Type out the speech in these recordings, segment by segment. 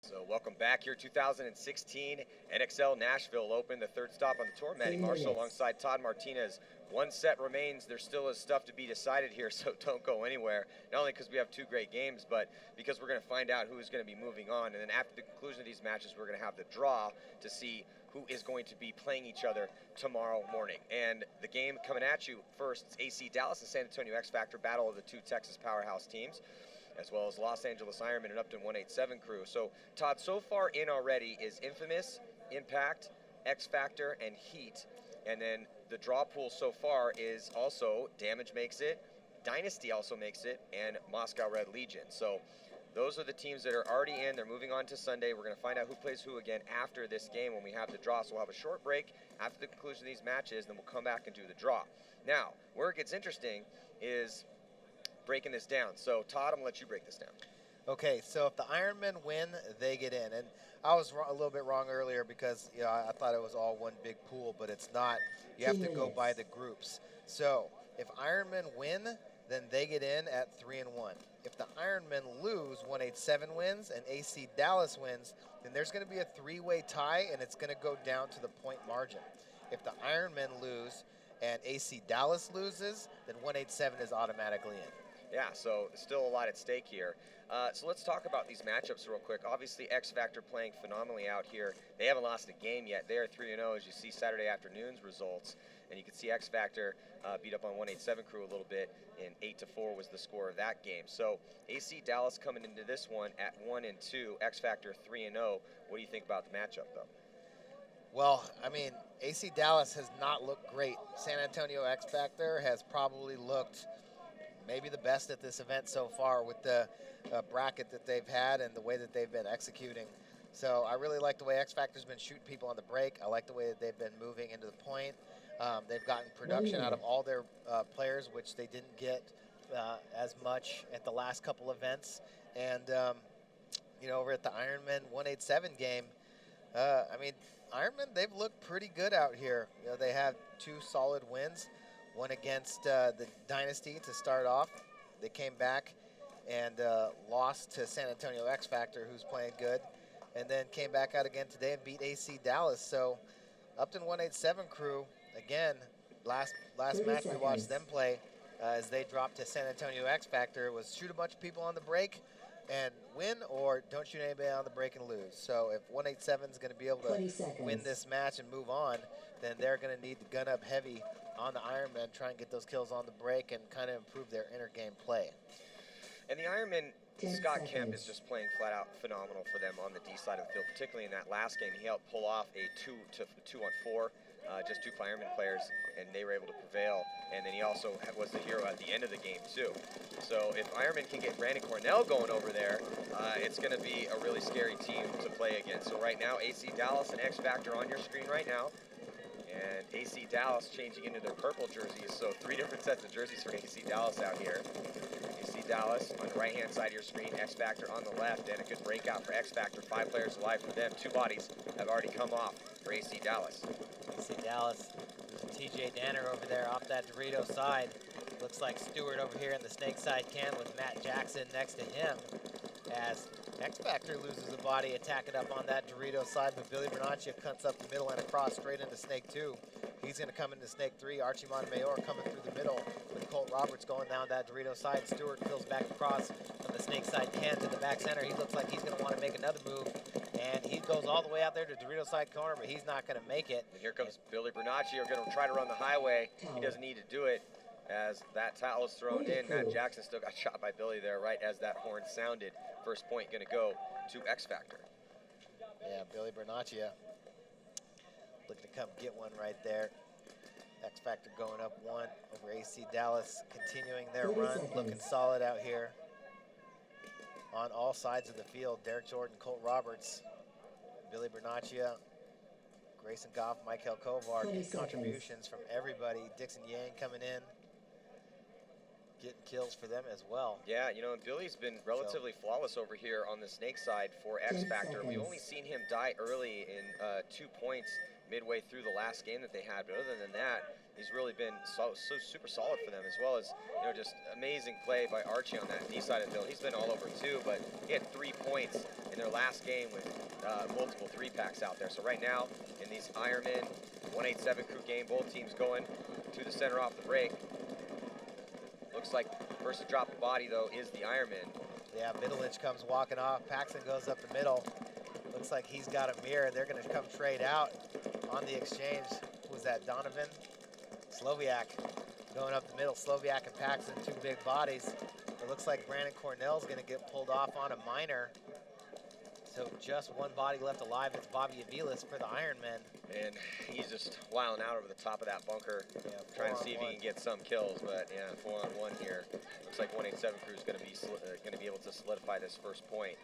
So welcome back here, 2016 NXL Nashville Open, the third stop on the tour. Manny Marshall alongside Todd Martinez. One set remains. There still is stuff to be decided here, so don't go anywhere. Not only because we have two great games, but because we're going to find out who is going to be moving on. And then after the conclusion of these matches, we're going to have the draw to see who is going to be playing each other tomorrow morning. And the game coming at you first, it's ACDALLAS and San Antonio Xfactor, battle of the two Texas powerhouse teams, as well as Los Angeles Ironmen and Upton 187 crew. So, Todd, so far in already is Infamous, Impact, Xfactor, and Heat. And then the draw pool so far is also Damage makes it, Dynasty also makes it, and Moscow Red Legion. So those are the teams that are already in. They're moving on to Sunday. We're going to find out who plays who again after this game when we have the draw. So we'll have a short break after the conclusion of these matches, then we'll come back and do the draw. Now, where it gets interesting is breaking this down. So, Todd, I'm going to let you break this down. Okay, so if the Ironmen win, they get in. And I was a little bit wrong earlier because I thought it was all one big pool, but it's not. You have to go by the groups. So if Ironmen win, then they get in at 3-1. If the Ironmen lose, 187 wins, and ACDALLAS wins, then there's going to be a three-way tie, and it's going to go down to the point margin. If the Ironmen lose and ACDALLAS loses, then 187 is automatically in. Yeah, so still a lot at stake here. So let's talk about these matchups real quick. Obviously, Xfactor playing phenomenally out here. They haven't lost a game yet. They are 3-0 as you see Saturday afternoon's results. And you can see Xfactor beat up on 187 crew a little bit, and 8-4 was the score of that game. So ACDALLAS coming into this one at 1-2, Xfactor 3-0. What do you think about the matchup, though? Well, I mean, ACDALLAS has not looked great. San Antonio Xfactor has probably looked maybe the best at this event so far with the bracket that they've had and the way that they've been executing. So I really like the way Xfactor's been shooting people on the break. I like the way that they've been moving into the point. They've gotten production out of all their players, which they didn't get as much at the last couple events. And, over at the Ironmen 187 game, I mean, Ironmen, they've looked pretty good out here. They have two solid wins. One against the Dynasty to start off. They came back and lost to San Antonio Xfactor, who's playing good, and then came back out again today and beat ACDALLAS. So Upton 187 crew, again, last match we watched them play as they dropped to San Antonio Xfactor was shoot a bunch of people on the break and win, or don't shoot anybody on the break and lose. So if 187 is going to be able to win this match and move on, then they're going to need to gun up heavy on the Ironmen, try and get those kills on the break and kind of improve their inner game play. And the Ironmen, Scott Kemp is just playing flat out phenomenal for them on the D side of the field, particularly in that last game. He helped pull off a 2-on-4, just two Ironmen players, and they were able to prevail. And then he also was the hero at the end of the game, too. So if Ironmen can get Brandon Cornell going over there, it's going to be a really scary team to play against. So right now, ACDALLAS and Xfactor on your screen right now. And ACDALLAS changing into their purple jerseys. So three different sets of jerseys for ACDALLAS out here. ACDALLAS on the right-hand side of your screen, Xfactor on the left, and a good breakout for Xfactor. 5 players alive for them. 2 bodies have already come off for ACDALLAS. ACDALLAS, TJ Danner over there off that Dorito side. Looks like Stewart over here in the snake side can with Matt Jackson next to him as Xfactor loses a body attacking up on that Dorito side, but Billy Bernaccia cuts up the middle and across straight into Snake 2. He's going to come into Snake 3. Archie Montemayor coming through the middle with Colt Roberts going down that Dorito side. Stewart fills back across from the snake side can to the back center. He looks like he's going to want to make another move, and he goes all the way out there to Dorito side corner, but he's not going to make it. And here comes Billy Bernaccia, going to try to run the highway. He doesn't need to do it as that towel is thrown in. Matt Jackson still got shot by Billy there right as that horn sounded. First point going to go to Xfactor. Yeah, Billy Bernaccia looking to come get one right there. Xfactor going up 1 over ACDALLAS, continuing their run, looking solid out here on all sides of the field. Derek Jordan, Colt Roberts, Billy Bernaccia, Grayson Goff, Michael Kovar, good contributions from everybody. Dixon Yang coming in, getting kills for them as well. Yeah, and Billy's been relatively flawless over here on the snake side for Xfactor. We've only seen him die early in 2 points midway through the last game that they had. But other than that, he's really been so super solid for them, as well as, you know, just amazing play by Archie on that D side of the field. He's been all over too, but he had 3 points in their last game with multiple 3-packs out there. So right now in these Ironmen 187 crew game, both teams going to the center off the break. Looks like first to drop the body though is the Ironman. Yeah, Middleditch comes walking off. Paxton goes up the middle. Looks like he's got a mirror. They're going to come trade out on the exchange. Who was that, Donovan? Sloviak going up the middle. Sloviak and Paxton, 2 big bodies. It looks like Brandon Cornell's going to get pulled off on a minor. So just 1 body left alive. It's Bobby Aviles for the Ironmen. And he's just wilding out over the top of that bunker, yeah, trying to see if he can get some kills. But yeah, 4-on-1 here. Looks like 187 crew is going to be able to solidify this first point.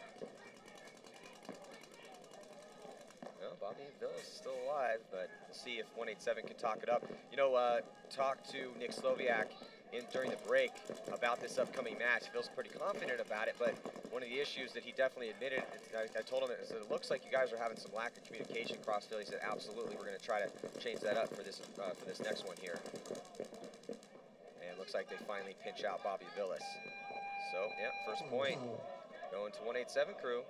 Well, Bobby Aviles is still alive, but we'll see if 187 can talk it up. You know, talked to Nick Sloviak during the break about this upcoming match. He feels pretty confident about it, but one of the issues that he definitely admitted, I told him, is that it looks like you guys are having some lack of communication cross-field. He said, absolutely, we're going to try to change that up for this next one here. And it looks like they finally pinch out Bobby Aviles. So, yeah, first point going to 187 crew.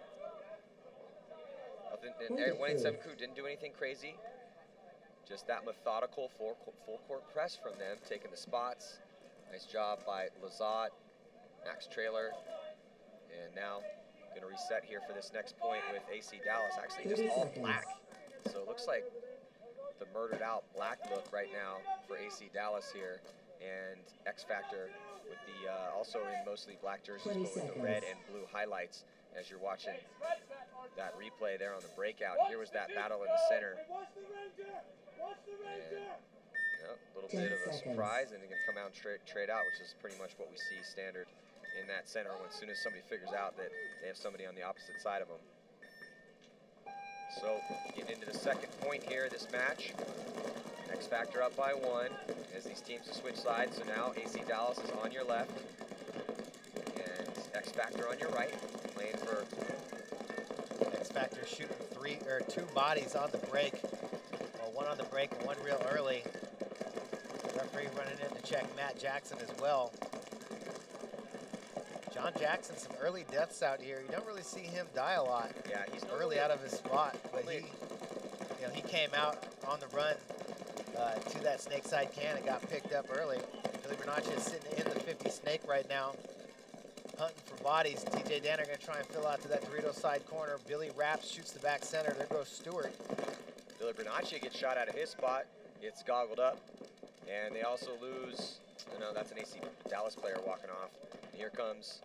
187 crew didn't do anything crazy. Just that methodical full court press from them, taking the spots. Nice job by Lazat, Max Trailer. And now going to reset here for this next point with ACDALLAS. Actually just all black. So it looks like the murdered out black look right now for ACDALLAS here. And Xfactor with the also in mostly black jerseys, but with the red and blue highlights as you're watching that replay there on the breakout. Here was that battle in the center. And, a little bit of a surprise, and they're going to come out and trade out, which is pretty much what we see standard in that center as soon as somebody figures out that they have somebody on the opposite side of them. So getting into the second point here, this match. Xfactor up by 1 as these teams will switch sides. So now ACDALLAS is on your left and Xfactor on your right, playing for Xfactor shooting 2 bodies on the break. Well, 1 on the break and 1 real early. Referee running in to check Matt Jackson as well. John Jackson, some early deaths out here. You don't really see him die a lot. Yeah, he's early out of his spot, but he came out on the run to that snake side can and got picked up early. Billy Bernacci is sitting in the 50 snake right now, hunting for bodies. TJ Danner going to try and fill out to that Dorito side corner. Billy Raps shoots the back center. There goes Stewart. Billy Bernacci gets shot out of his spot. It's goggled up. And they also lose, no, that's an ACDALLAS player walking off. And here comes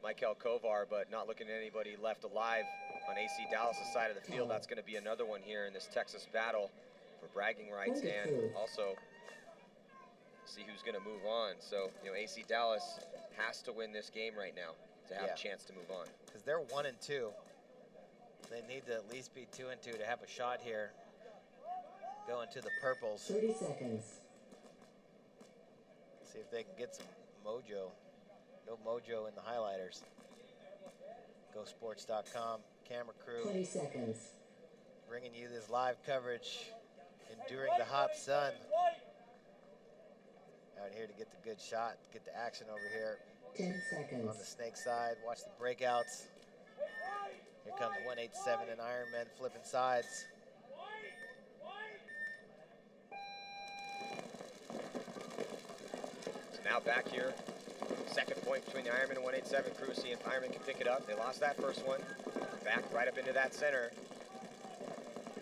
Michael Kovar, but not looking at anybody left alive on ACDALLAS' side of the field. That's going to be another one here in this Texas battle for bragging rights and also see who's going to move on. So, you know, ACDALLAS has to win this game right now to have a chance to move on. Because they're 1-2. They need to at least be 2-2 to have a shot here. Going to the purples. 30 seconds. See if they can get some mojo. No mojo in the highlighters. GoSports.com, camera crew. 20 seconds. Bringing you this live coverage, enduring the hot sun. Out here to get the good shot, get the action over here. 10 seconds. On the snake side, watch the breakouts. Here comes 187 and Ironmen flipping sides. Now back here, second point between the Ironmen and 187 crew, see if Ironmen can pick it up. They lost that first one. Back right up into that center.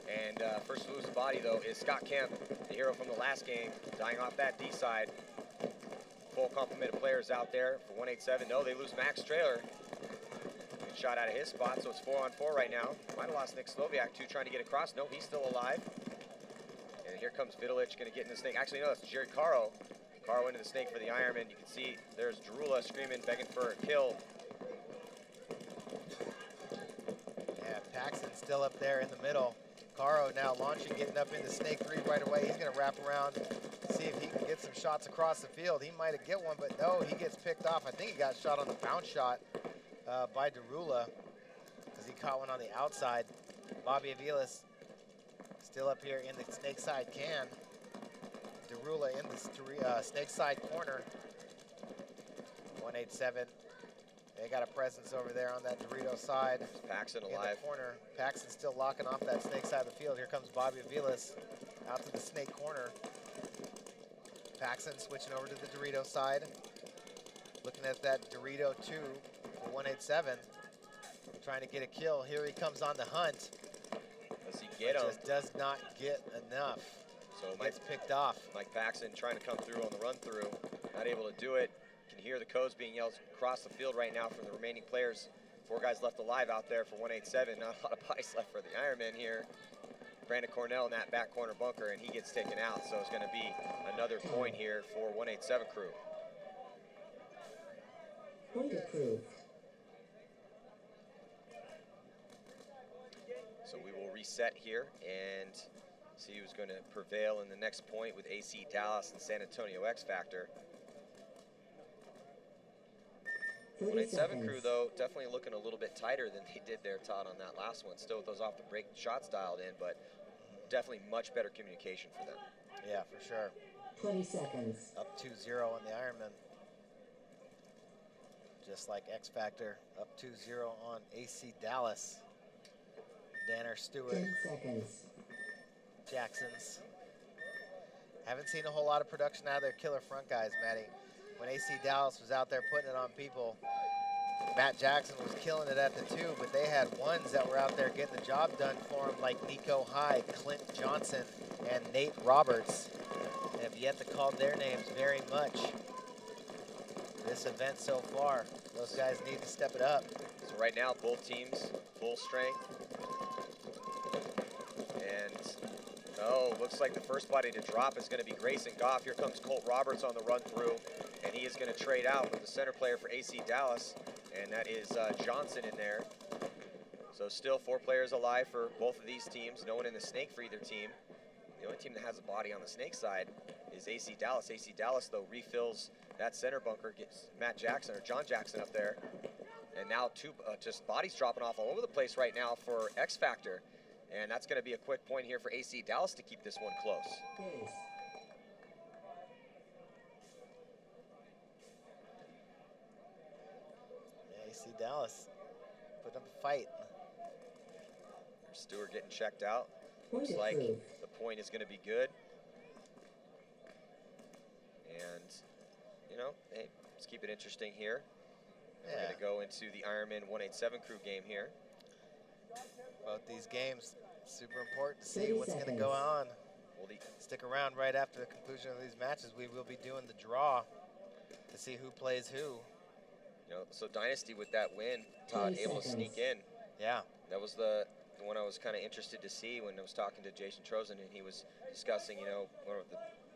And first to lose the body, though, is Scott Kemp, the hero from the last game, dying off that D side. Full complement of players out there for 187. No, they lose Max Trailer. Good shot out of his spot, so it's 4-on-4 right now. Might have lost Nick Sloviak, too, trying to get across. No, he's still alive. And here comes Vidulich, going to get in the snake. Actually, no, that's Jerry Caro. Caro into the snake for the Ironman. You can see there's Drula screaming, begging for a kill. Yeah, Paxton's still up there in the middle. Caro now launching, getting up into snake 3 right away. He's going to wrap around, see if he can get some shots across the field. He might have get one, but no, he gets picked off. I think he got shot on the bounce shot by Derula because he caught one on the outside. Bobby Aviles Still up here in the snake side can. Derula in the snake side corner. 187. They got a presence over there on that Dorito side. Paxton in alive. the corner. Paxton still locking off that snake side of the field. Here comes Bobby Aviles out to the snake corner. Paxton switching over to the Dorito side. Looking at that Dorito 2 for 187. Trying to get a kill. Here he comes on the hunt. Does he get him? Just does not get enough. So Gets picked off. Mike Paxton trying to come through on the run through. Not able to do it. Can hear the codes being yelled across the field right now from the remaining players. 4 guys left alive out there for 187. Not a lot of bodies left for the Ironmen here. Brandon Cornell in that back corner bunker, and he gets taken out. So it's going to be another point here for 187 crew. Point approved. So we will reset here and see who's going to prevail in the next point with AC Dallas and San Antonio Xfactor. 187 crew, though, definitely looking a little bit tighter than they did there, Todd, on that last one. Still with those off the break shots dialed in, but definitely much better communication for them. Yeah, for sure. 20 seconds. Up 2-0 on the Ironman. Just like Xfactor, up 2-0 on AC Dallas. Danner, Stewart, 10 seconds. Jacksons. Haven't seen a whole lot of production out of their killer front guys, Matty. When AC Dallas was out there putting it on people, Matt Jackson was killing it at the 2, but they had ones that were out there getting the job done for him, like Nico Hyde, Clint Johnson, and Nate Roberts. And have yet to call their names very much this event so far. Those guys need to step it up. So right now, both teams full strength. And, oh, looks like the first body to drop is going to be Grayson Goff. Here comes Colt Roberts on the run through, and he is going to trade out with the center player for AC Dallas, and that is Johnson in there. So still 4 players alive for both of these teams. No one in the snake for either team. The only team that has a body on the snake side is AC Dallas. AC Dallas, though, refills that center bunker, gets Matt Jackson, or John Jackson up there. And now 2 just bodies dropping off all over the place right now for Xfactor. And that's going to be a quick point here for AC Dallas to keep this one close. Base. Yeah, AC Dallas put up a fight. Stewart getting checked out. Point Looks like approved. the point is going to be good. And, you know, hey, let's keep it interesting here. Yeah. We're going to go into the Ironman 187 crew game here. Both these games, super important to see 30 what's going to go seconds. on. Well, Stick around right after the conclusion of these matches. We will be doing the draw to see who plays who. you know, so Dynasty with that win, Todd, 20 able to seconds. sneak in. Yeah. That was the one I was kind of interested to see when I was talking to Jason Trozen, and he was discussing, you know,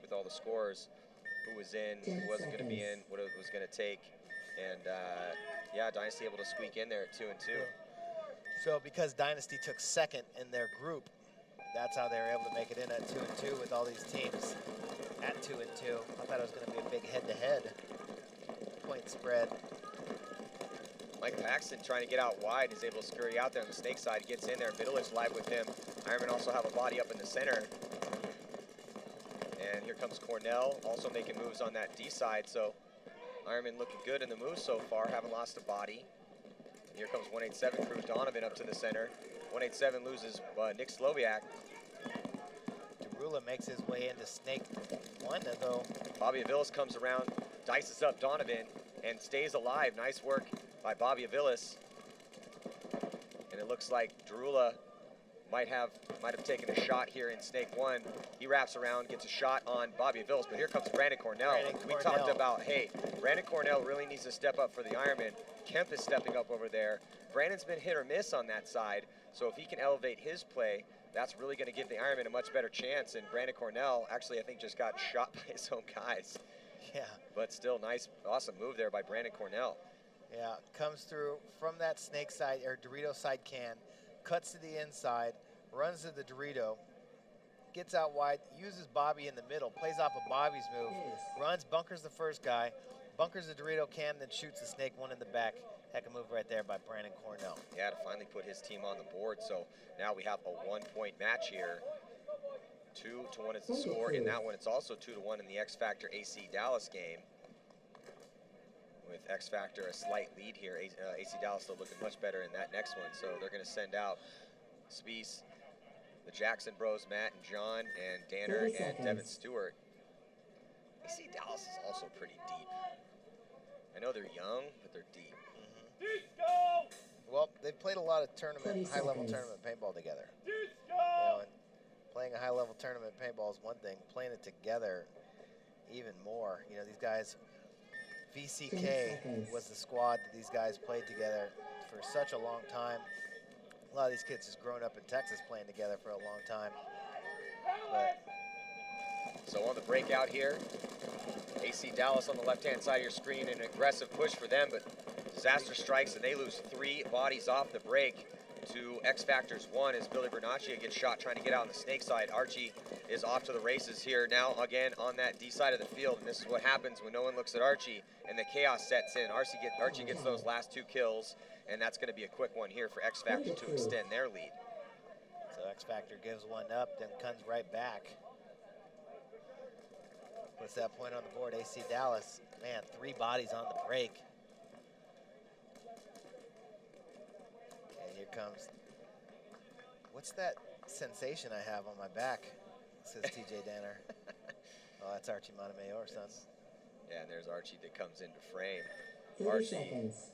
with all the scores, who was in, 10 who wasn't going to be in, seconds. what it was going to take. And, yeah, Dynasty able to squeak in there at 2-2. So because Dynasty took second in their group, that's how they were able to make it in at 2-2 with all these teams at 2-2. I thought it was going to be a big head-to-head point spread. Mike Paxton trying to get out wide, is able to scurry out there on the snake side, gets in there. Vidulich live with him. Ironmen also have a body up in the center. And here comes Cornell, also making moves on that D side. So Ironmen looking good in the moves so far, haven't lost a body. And here comes 187 crew, Donovan up to the center. 187 loses Nick Sloviak. Derula makes his way into Snake 1, though. Bobby Aviles comes around, dices up Donovan, and stays alive. Nice work by Bobby Aviles. And it looks like Derula might have taken a shot here in Snake 1. He wraps around, gets a shot on Bobby Aviles, but here comes Brandon Cornell. We talked about, hey, Brandon Cornell really needs to step up for the Ironman. Kemp is stepping up over there. Brandon's been hit or miss on that side, so if he can elevate his play, that's really going to give the Ironman a much better chance. And Brandon Cornell, actually, I think just got shot by his own guys. Yeah. But still, nice, awesome move there by Brandon Cornell. Yeah, comes through from that Snake side, or Dorito side can, cuts to the inside, runs to the Dorito, gets out wide, uses Bobby in the middle, plays off of Bobby's move, runs, bunkers the first guy, bunkers the Dorito can, then shoots the Snake 1 in the back. Heck of a move right there by Brandon Cornell. Yeah, to finally put his team on the board. So now we have a 1-point match here. 2-1 is the score. In that one, it's also 2-1 in the Xfactor AC Dallas game. With Xfactor a slight lead here. AC Dallas still looking much better in that next one. So they're going to send out Spies, the Jackson Bros, Matt and John, and Danner and Devin Stewart. AC Dallas is also pretty deep. I know they're young, but they're deep. Well, they've played a lot of tournament, high-level tournament paintball together. You know, and playing a high-level tournament paintball is one thing. Playing it together, even more. You know, these guys, VCK was the squad that these guys played together for such a long time. A lot of these kids has grown up in Texas playing together for a long time. But so on the breakout here, AC Dallas on the left-hand side of your screen, an aggressive push for them, but disaster strikes and they lose 3 bodies off the break to Xfactor's 1 as Billy Bernaccia gets shot trying to get out on the snake side. Archie is off to the races here now again on that D side of the field, and this is what happens when no one looks at Archie and the chaos sets in. Archie gets those last 2 kills, and that's going to be a quick one here for Xfactor to extend their lead. So Xfactor gives one up, then comes right back. Puts that point on the board. AC Dallas, man, 3 bodies on the break. And here comes, what's that sensation I have on my back? Says TJ Danner. Oh, that's Archie Montemayor, son. Yeah, and there's Archie that comes into frame. 30 Archie seconds.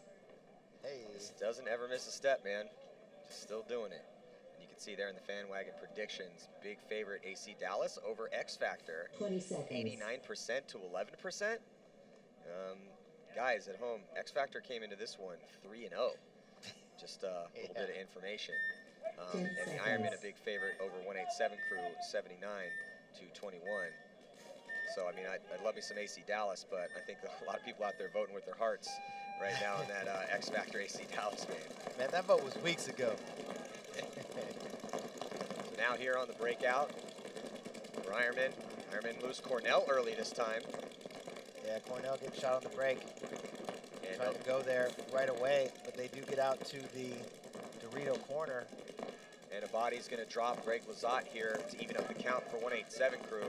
Hey. just doesn't ever miss a step, man. Just still doing it. And you can see there in the fan wagon predictions, big favorite AC Dallas over Xfactor. 20 seconds. 89% to 11%. Guys at home, Xfactor came into this one 3-0. Just a little bit of information. And the Ironmen a big favorite over 187 crew, 79 to 21. So, I mean, I'd love me some AC Dallas, but I think a lot of people out there voting with their hearts right now in that Xfactor AC Dallas game. Man, that vote was weeks ago. So now here on the breakout for Ironmen. Ironmen lose Cornell early this time. Yeah, Cornell gets shot on the break. And Trying to go there right away, but they do get out to the Dorito corner. And a body's going to drop Greg Lazat here to even up the count for 187 crew.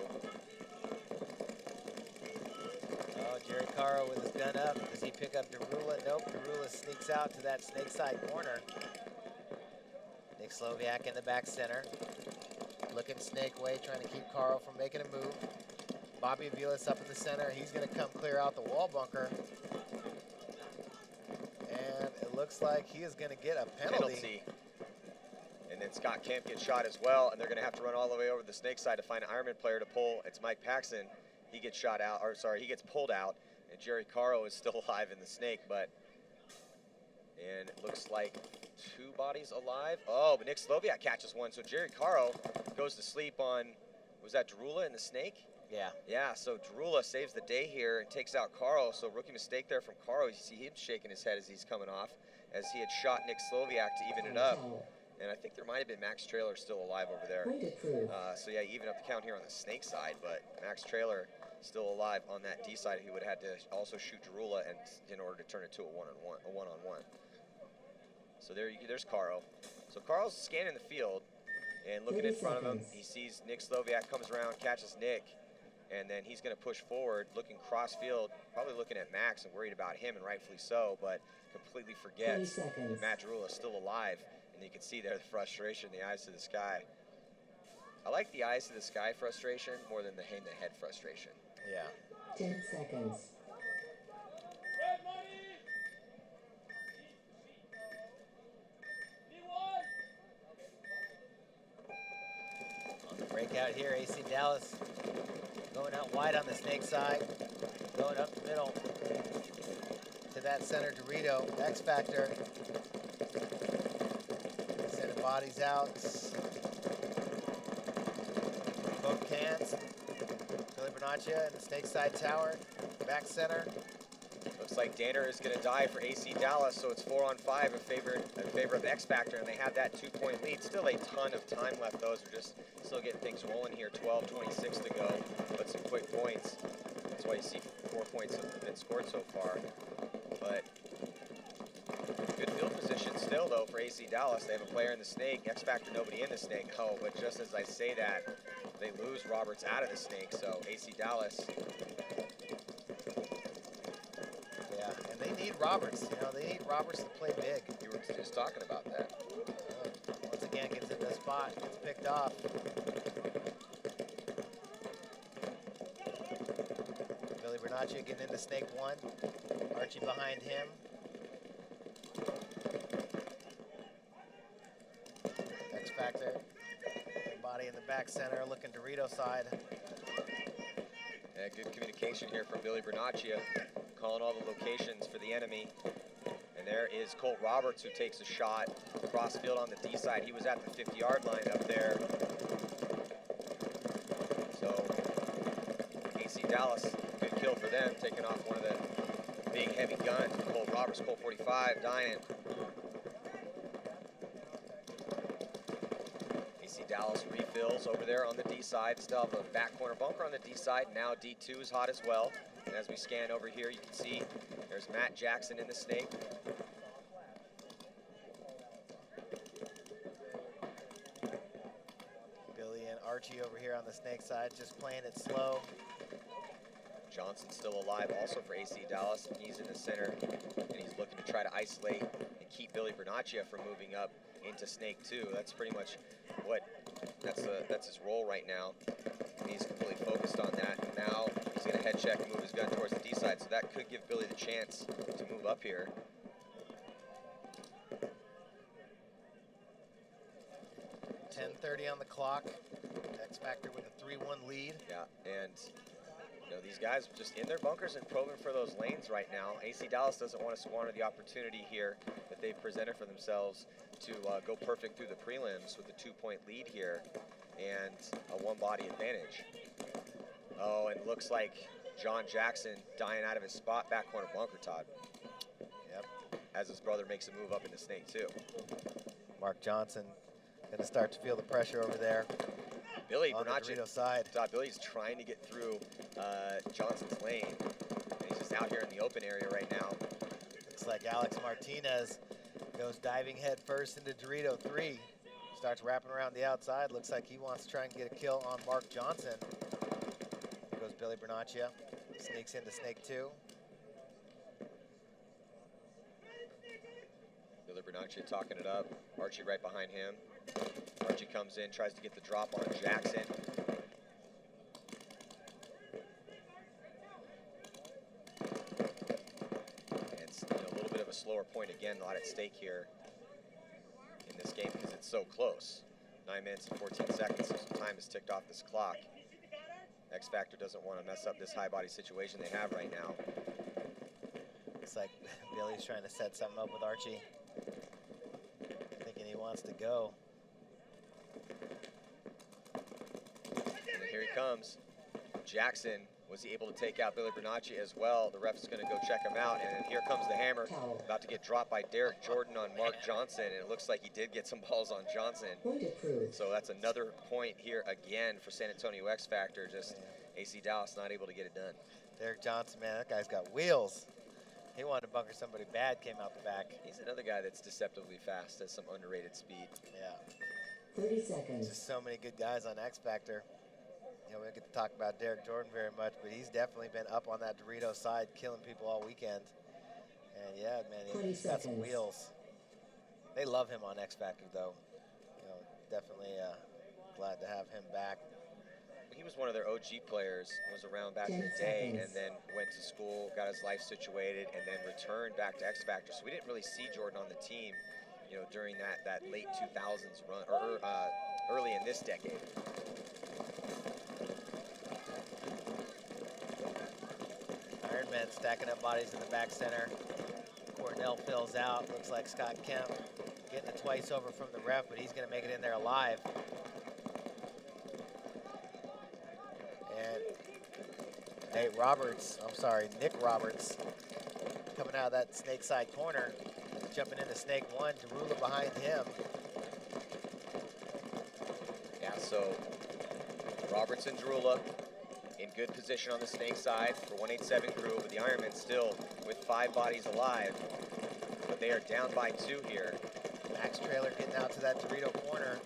Oh, Jerry Caro with his gun up. Does he pick up Derula? Nope, Derula sneaks out to that snake side corner. Nick Sloviak in the back center. Looking snake way, trying to keep Caro from making a move. Bobby Avilas up in the center. He's going to come clear out the wall bunker. And it looks like he is going to get a penalty. And then Scott Kemp gets shot as well, and they're going to have to run all the way over the snake side to find an Ironman player to pull. It's Mike Paxson. He gets shot out, or sorry, he gets pulled out, and Jerry Caro is still alive in the snake, and it looks like 2 bodies alive. Oh, but Nick Sloviak catches one, so Jerry Caro goes to sleep on, was that Derula in the snake? Yeah. Yeah, so Derula saves the day here and takes out Caro, so rookie mistake there from Caro. You see him shaking his head as he's coming off, as he had shot Nick Sloviak to even it up. And I think there might have been Max Traylor still alive over there. So yeah, even up the count here on the snake side, but Max Traylor still alive on that D side. He would have had to also shoot Derula and in order to turn it to a one-on-one. So there's Caro. So Caro's scanning the field and looking in front of him. He sees Nick Sloviak comes around, catches Nick, and then he's going to push forward, looking cross field, probably looking at Max and worried about him, and rightfully so, but completely forgets that Matt Derula is still alive. And you can see there the frustration in the eyes to the sky. I like the eyes to the sky frustration more than the in the head frustration. Yeah. 10 seconds. On the breakout here, AC Dallas going out wide on the snake side, going up the middle to that center Dorito, Xfactor. Sending bodies out. Both cans. Billy Bernaccia in the snake side tower, back center. Looks like Danner is going to die for AC Dallas, so it's 4-on-5 in favor of Xfactor, and they have that 2-point lead. Still a ton of time left, though, as we're just still getting things rolling here. 12:26 to go, but some quick points. That's why you see 4 points have been scored so far. But good field position position still, though, for AC Dallas. They have a player in the snake. Xfactor, nobody in the snake. Oh, but just as I say that, they lose Roberts out of the snake. So AC Dallas. Yeah, and they need Roberts. You know, they need Roberts to play big. You were just talking about that. Once again, gets into the spot, gets picked off. Billy Bernaccia getting into snake 1. Archie behind him. Xfactor. Body in the back center, looking Dorito side. Yeah, good communication here from Billy Bernaccia, calling all the locations for the enemy. And there is Colt Roberts, who takes a shot cross field on the D side. He was at the 50-yard line up there. So AC Dallas, good kill for them, taking off one of the big heavy guns. Colt Roberts, Colt 45, dying. AC Dallas refills over there on the D side. Still have a back corner bunker on the D side. Now D2 is hot as well. And as we scan over here, you can see there's Matt Jackson in the snake. Billy and Archie over here on the snake side, just playing it slow. Johnson's still alive also for AC Dallas. He's in the center, and he's looking to try to isolate and keep Billy Bernaccia from moving up into snake 2. That's pretty much what, that's his role right now. And he's completely focused on that. And now he's going to head check and move his gun towards the D side, so that could give Billy the chance to move up here. .10:30 on the clock. Xfactor with a 3-1 lead. Yeah, and you know, these guys just in their bunkers and probing for those lanes right now. AC Dallas doesn't want to squander the opportunity here that they've presented for themselves to go perfect through the prelims with a 2-point lead here and a 1-body advantage. Oh, and it looks like John Jackson dying out of his spot, back corner bunker, Todd. Yep. As his brother makes a move up into snake 2. Mark Johnson going to start to feel the pressure over there. Billy on the Bernaccia, Dorito side. Billy's trying to get through Johnson's lane, and he's just out here in the open area right now. Looks like Alex Martinez goes diving head first into Dorito 3. Starts wrapping around the outside. Looks like he wants to try and get a kill on Mark Johnson. Here goes Billy Bernaccia. Sneaks into snake 2. Billy Bernaccia talking it up. Archie right behind him. Archie comes in, tries to get the drop on Jackson. And it's a little bit of a slower point again, a lot at stake here in this game because it's so close. 9 minutes and 14 seconds, so some time is ticked off this clock. Xfactor doesn't want to mess up this high body situation they have right now. Looks like Billy's trying to set something up with Archie. Thinking he wants to go. And here he comes. Jackson, was he able to take out Billy Bernaccia as well? The ref's going to go check him out, and then here comes the hammer. About to get dropped by Derek Jordan on Mark Johnson, and it looks like he did get some balls on Johnson. So that's another point here again for San Antonio Xfactor. Just AC Dallas not able to get it done. Derek Johnson, man, that guy's got wheels. He wanted to bunker somebody bad, came out the back. He's another guy that's deceptively fast, has some underrated speed. Yeah. 30 seconds. Just so many good guys on Xfactor. You know, we don't get to talk about Derek Jordan very much, but he's definitely been up on that Dorito side, killing people all weekend. And yeah, man, he's got some wheels. They love him on Xfactor, though. You know, definitely glad to have him back. He was one of their OG players, was around back in the day, and then went to school, got his life situated, and then returned back to Xfactor. So we didn't really see Jordan on the team, you know, during that late 2000s run, or early in this decade. Ironmen stacking up bodies in the back center. Cornell fills out. Looks like Scott Kemp getting it twice over from the ref, but he's going to make it in there alive. And Nick Roberts, coming out of that snake side corner, jumping into snake 1, Derula behind him. Yeah, so Roberts and Derula in good position on the snake side for 187 crew, but the Ironmen still with 5 bodies alive. but they are down by 2 here. Max Trailer getting out to that Dorito corner.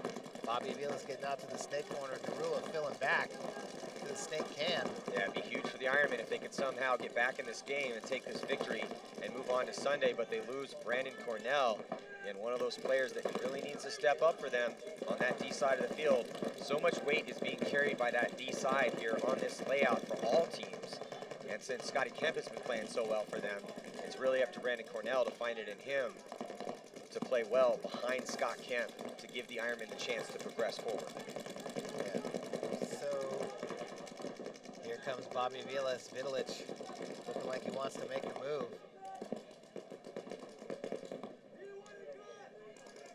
Bobby Avila's getting out to the snake corner. Garula filling back to the snake can. Yeah, it'd be huge for the Ironmen if they could somehow get back in this game and take this victory and move on to Sunday, but they lose Brandon Cornell, and one of those players that really needs to step up for them on that D side of the field. So much weight is being carried by that D side here on this layout for all teams. And since Scotty Kemp has been playing so well for them, it's really up to Brandon Cornell to find it in him to play well behind Scott Kemp to give the Ironmen the chance to progress forward. Yeah. So here comes Bobby Avila's Vidalich looking like he wants to make the move.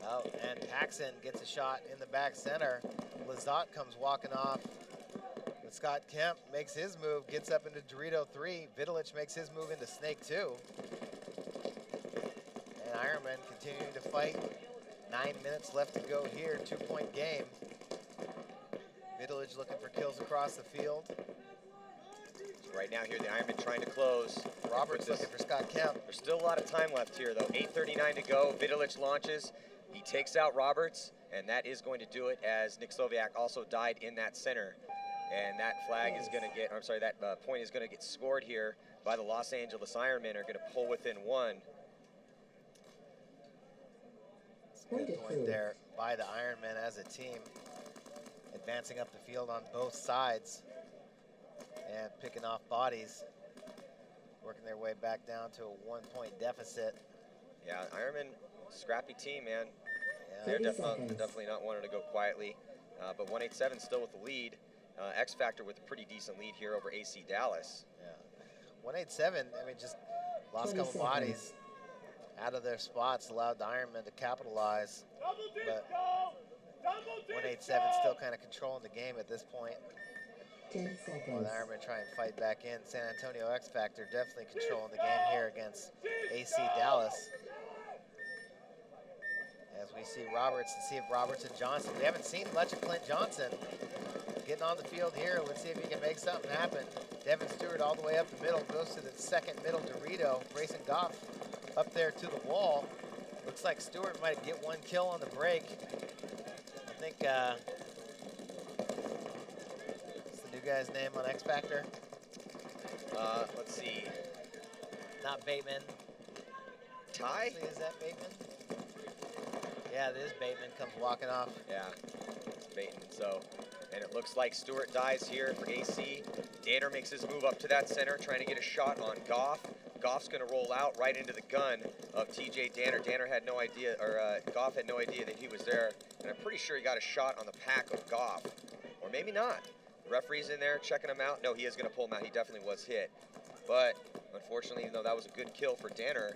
Oh, and Paxson gets a shot in the back center. Lizotte comes walking off. But Scott Kemp makes his move, gets up into Dorito 3. Vidalich makes his move into Snake 2. And Ironmen continuing to fight. 9 minutes left to go here, 2-point game. Vidalich looking for kills across the field. Right now here, the Ironmen trying to close. Roberts looking for Scott Kemp. There's still a lot of time left here, though. 8:39 to go. Vidalich launches. He takes out Roberts, and that is going to do it as Nick Sloviak also died in that center. And that flag is going to get, I'm sorry, that point is going to get scored here by the Los Angeles Ironmen, are going to pull within 1. Good point there by the Ironmen as a team. Advancing up the field on both sides and picking off bodies. Working their way back down to a 1-point deficit. Yeah, Ironman, scrappy team, man. Yeah. They're definitely not wanting to go quietly. But 187 still with the lead. Xfactor with a pretty decent lead here over ACDALLAS. Yeah. 187, I mean, just lost a couple bodies out of their spots, allowed the Ironmen to capitalize. But 187 still kind of controlling the game at this point. 10 seconds. While the Ironmen try and fight back in. San Antonio Xfactor definitely controlling the game here against ACDALLAS. As we see Roberts, and see if Roberts and Johnson, we haven't seen much of Clint Johnson getting on the field here. Let's see if he can make something happen. Devin Stewart all the way up the middle, goes to the second middle Dorito. Grayson Goff up there to the wall. Looks like Stewart might get 1 kill on the break. I think, what's the new guy's name on Xfactor? Let's see. Not Bateman. Ty? Is that Bateman? Yeah, it is Bateman, comes walking off. Yeah, it's Bateman. So, and it looks like Stewart dies here for AC. Danner makes his move up to that center, trying to get a shot on Goff. Goff's going to roll out right into the gun of TJ Danner. Danner had no idea, or Goff had no idea that he was there. And I'm pretty sure he got a shot on the pack of Goff, or maybe not. The referee's in there checking him out. No, he is going to pull him out. He definitely was hit. But unfortunately, even though that was a good kill for Danner,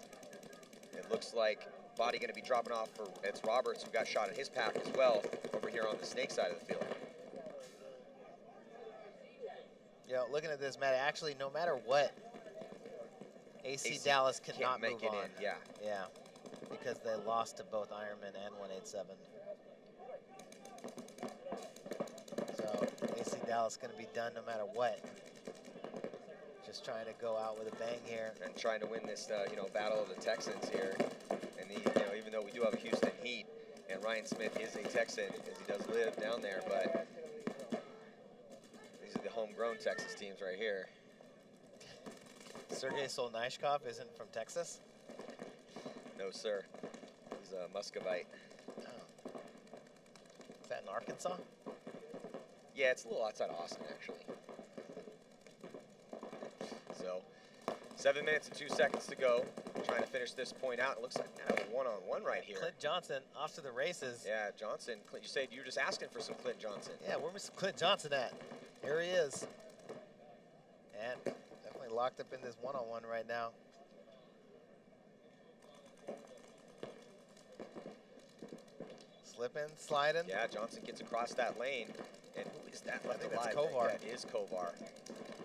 it looks like body going to be dropping off for it's Roberts, who got shot at his pack as well over here on the snake side of the field. Yeah, looking at this, Matt, actually, no matter what, ACDALLAS cannot make move it on. in. Yeah. Yeah, because they lost to both Ironmen and 187. So ACDALLAS going to be done no matter what. Just trying to go out with a bang here. And trying to win this, battle of the Texans here. And even though we do have a Houston Heat, and Ryan Smith is a Texan, as he does live down there, but these are the homegrown Texas teams right here. Sergei Solnishkov isn't from Texas? No, sir. He's a Muscovite. Oh. Is that in Arkansas? Yeah, it's a little outside of Austin, actually. So, 7 minutes and 2 seconds to go. Trying to finish this point out. It looks like now a one-on-one right here. Clint Johnson off to the races. Yeah, Johnson. Clint, you said you were just asking for some Clint Johnson. Yeah, where's Clint Johnson at? Here he is. And definitely locked up in this one-on-one right now. Slipping, sliding. Yeah, Johnson gets across that lane. And who is that left I think alive? that's Kovar. That is Kovar.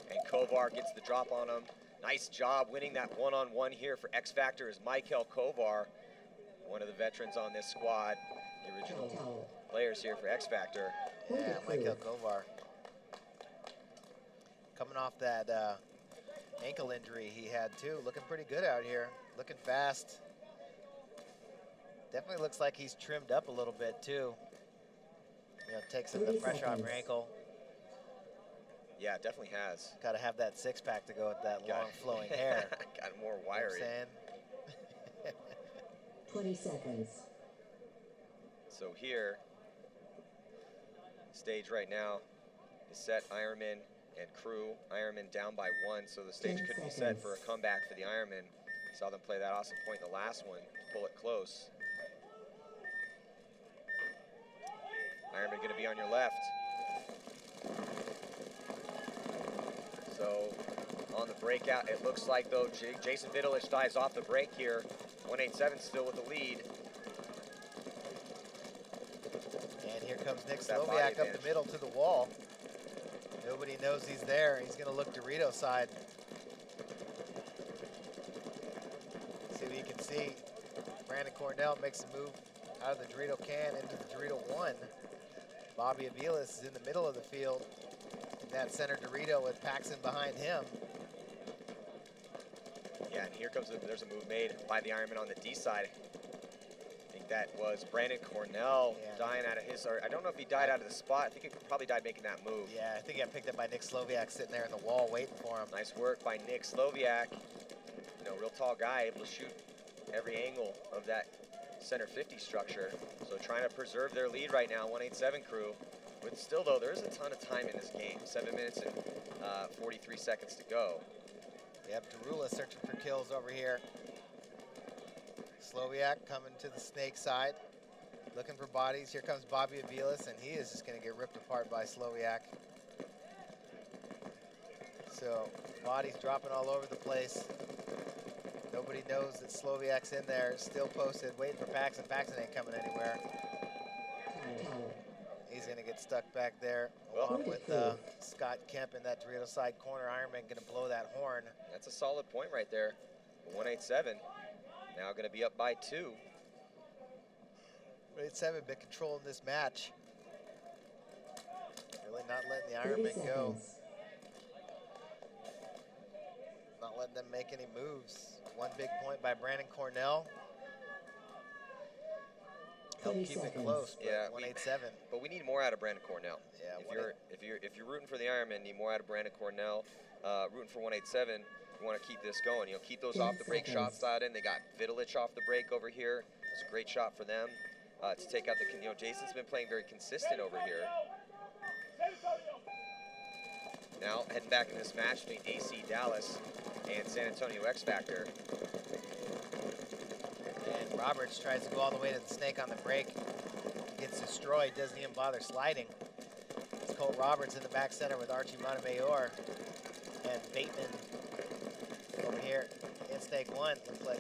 And Kovar gets the drop on him. Nice job winning that one-on-one here for Xfactor is Michael Kovar, one of the veterans on this squad, the original players here for Xfactor. Yeah, Michael Kovar. Coming off that ankle injury he had too, looking pretty good out here, looking fast. Definitely looks like he's trimmed up a little bit too. You know, takes some of the 30 pressure off your seconds. ankle. Yeah, it definitely has. Got to have that six-pack to go with that Got- long flowing hair. Got more You know what I'm wiry. saying? 20 seconds. So here, stage right now is set Ironman and cRew. Ironman down by 1, so the stage 10 could be set seconds. for a comeback for the Ironman. Saw them play that awesome point in the last one, pull it close. Ironman gonna be on your left. So on the breakout, it looks like though Jason Vidalich dives off the break here. 187 still with the lead. And here comes Nick That body Slowiak up advantage. the middle to the wall. Nobody knows he's there. He's going to look Dorito side. See what you can see. Brandon Cornell makes a move out of the Dorito can into the Dorito 1. Bobby Aviles is in the middle of the field. In that center Dorito with Paxton behind him. Yeah, and here comes, there's a move made by the Ironman on the D side. I think that was Brandon Cornell dying out of his, or I don't know if he died out of the spot. I think he probably died making that move. Yeah, I think he got picked up by Nick Slowiak sitting there in the wall waiting for him. Nice work by Nick Slowiak. You know, real tall guy, able to shoot every angle of that center 50 structure. So trying to preserve their lead right now, 187 cRew. But still though, there is a ton of time in this game. 7 minutes and 43 seconds to go. Yep, Derula searching for kills over here. Slowiak coming to the snake side, looking for bodies. Here comes Bobby Aviles, and he is just going to get ripped apart by Slowiak. So bodies dropping all over the place. Nobody knows that Slowiak's in there, still posted, waiting for Paxton. Paxton ain't coming anywhere. He's going to get stuck back there, along with Scott Kemp in that Dorito side corner. Ironman going to blow that horn. That's a solid point right there. 187, now going to be up by 2. 187 been controlling this match. Really not letting the 30 Ironman go. seconds. Not letting them make any moves. One big point by Brandon Cornell. Help 30 keep it seconds. close, but Yeah, 187. But we need more out of Brandon Cornell. Yeah, If you're rooting for the Ironman, need more out of Brandon Cornell. Rooting for 187, you want to keep this going. You know, keep those 10 off the break seconds. shots dialed in. They got Vidalich off the break over here. It's a great shot for them to take out the. You know, Jason's been playing very consistent over here. Now heading back in this match between ACDALLAS and San Antonio Xfactor. And Roberts tries to go all the way to the snake on the break. Gets destroyed, doesn't even bother sliding. It's Colt Roberts in the back center with Archie Montemayor. And Bateman over here in snake 1. Looks like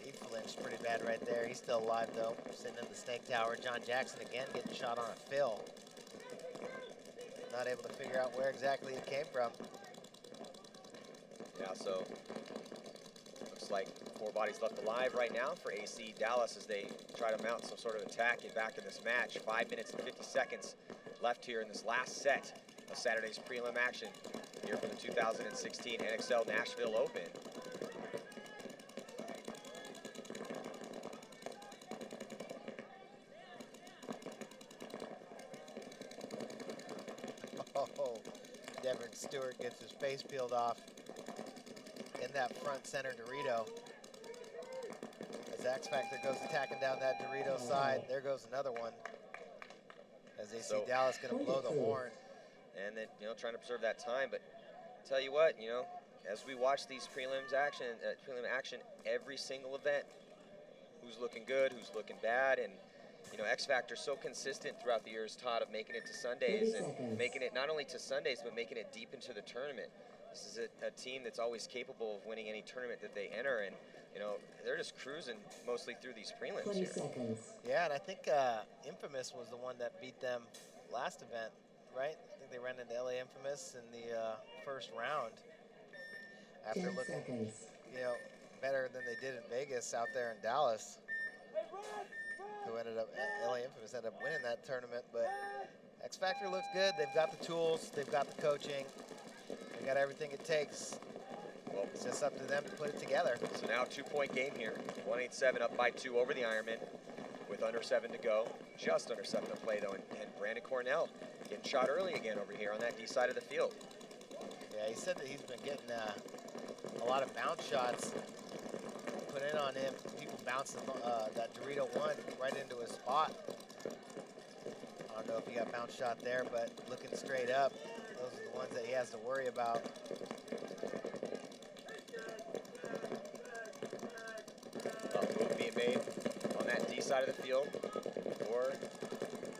he flinched pretty bad right there. He's still alive though, sitting in the snake tower. John Jackson again getting shot on a fill. Not able to figure out where exactly it came from. Yeah, so looks like 4 bodies left alive right now for ACDALLAS as they try to mount some sort of attack, get back in this match. 5 minutes and 50 seconds left here in this last set of Saturday's prelim action here for the 2016 NXL Nashville Open. Oh, Devin Stewart gets his face peeled off in that front center Dorito. As Xfactor goes attacking down that Dorito side, there goes another one. As they see Dallas gonna blow the horn. And then, you know, trying to preserve that time, but tell you what, you know, as we watch these prelim action, every single event, who's looking good, who's looking bad, and you know, Xfactor's so consistent throughout the years, Todd, of making it to Sundays and making it not only to Sundays, but making it deep into the tournament. This is a team that's always capable of winning any tournament that they enter, and you know, they're just cruising mostly through these prelims 20 here. seconds. Yeah, and I think Infamous was the one that beat them last event, right? I think they ran into LA Infamous in the first round. After 10 looking, seconds. you know, better than they did in Vegas out there in Dallas. Who ended up, LA Infamous ended up winning that tournament, but Xfactor looks good. They've got the tools, they've got the coaching, they got everything it takes Well, it's just up to them to put it together. so now 2-point game here. 187 up by 2 over the Ironmen with under 7 to go. Just under 7 to play though, and Brandon Cornell getting shot early again over here on that D side of the field. Yeah, he said that he's been getting a lot of bounce shots put in on him. People bouncing that Dorito 1 right into his spot. I don't know if he got bounce shot there, but looking straight up, those are the ones that he has to worry about. Move being made on that D side of the field for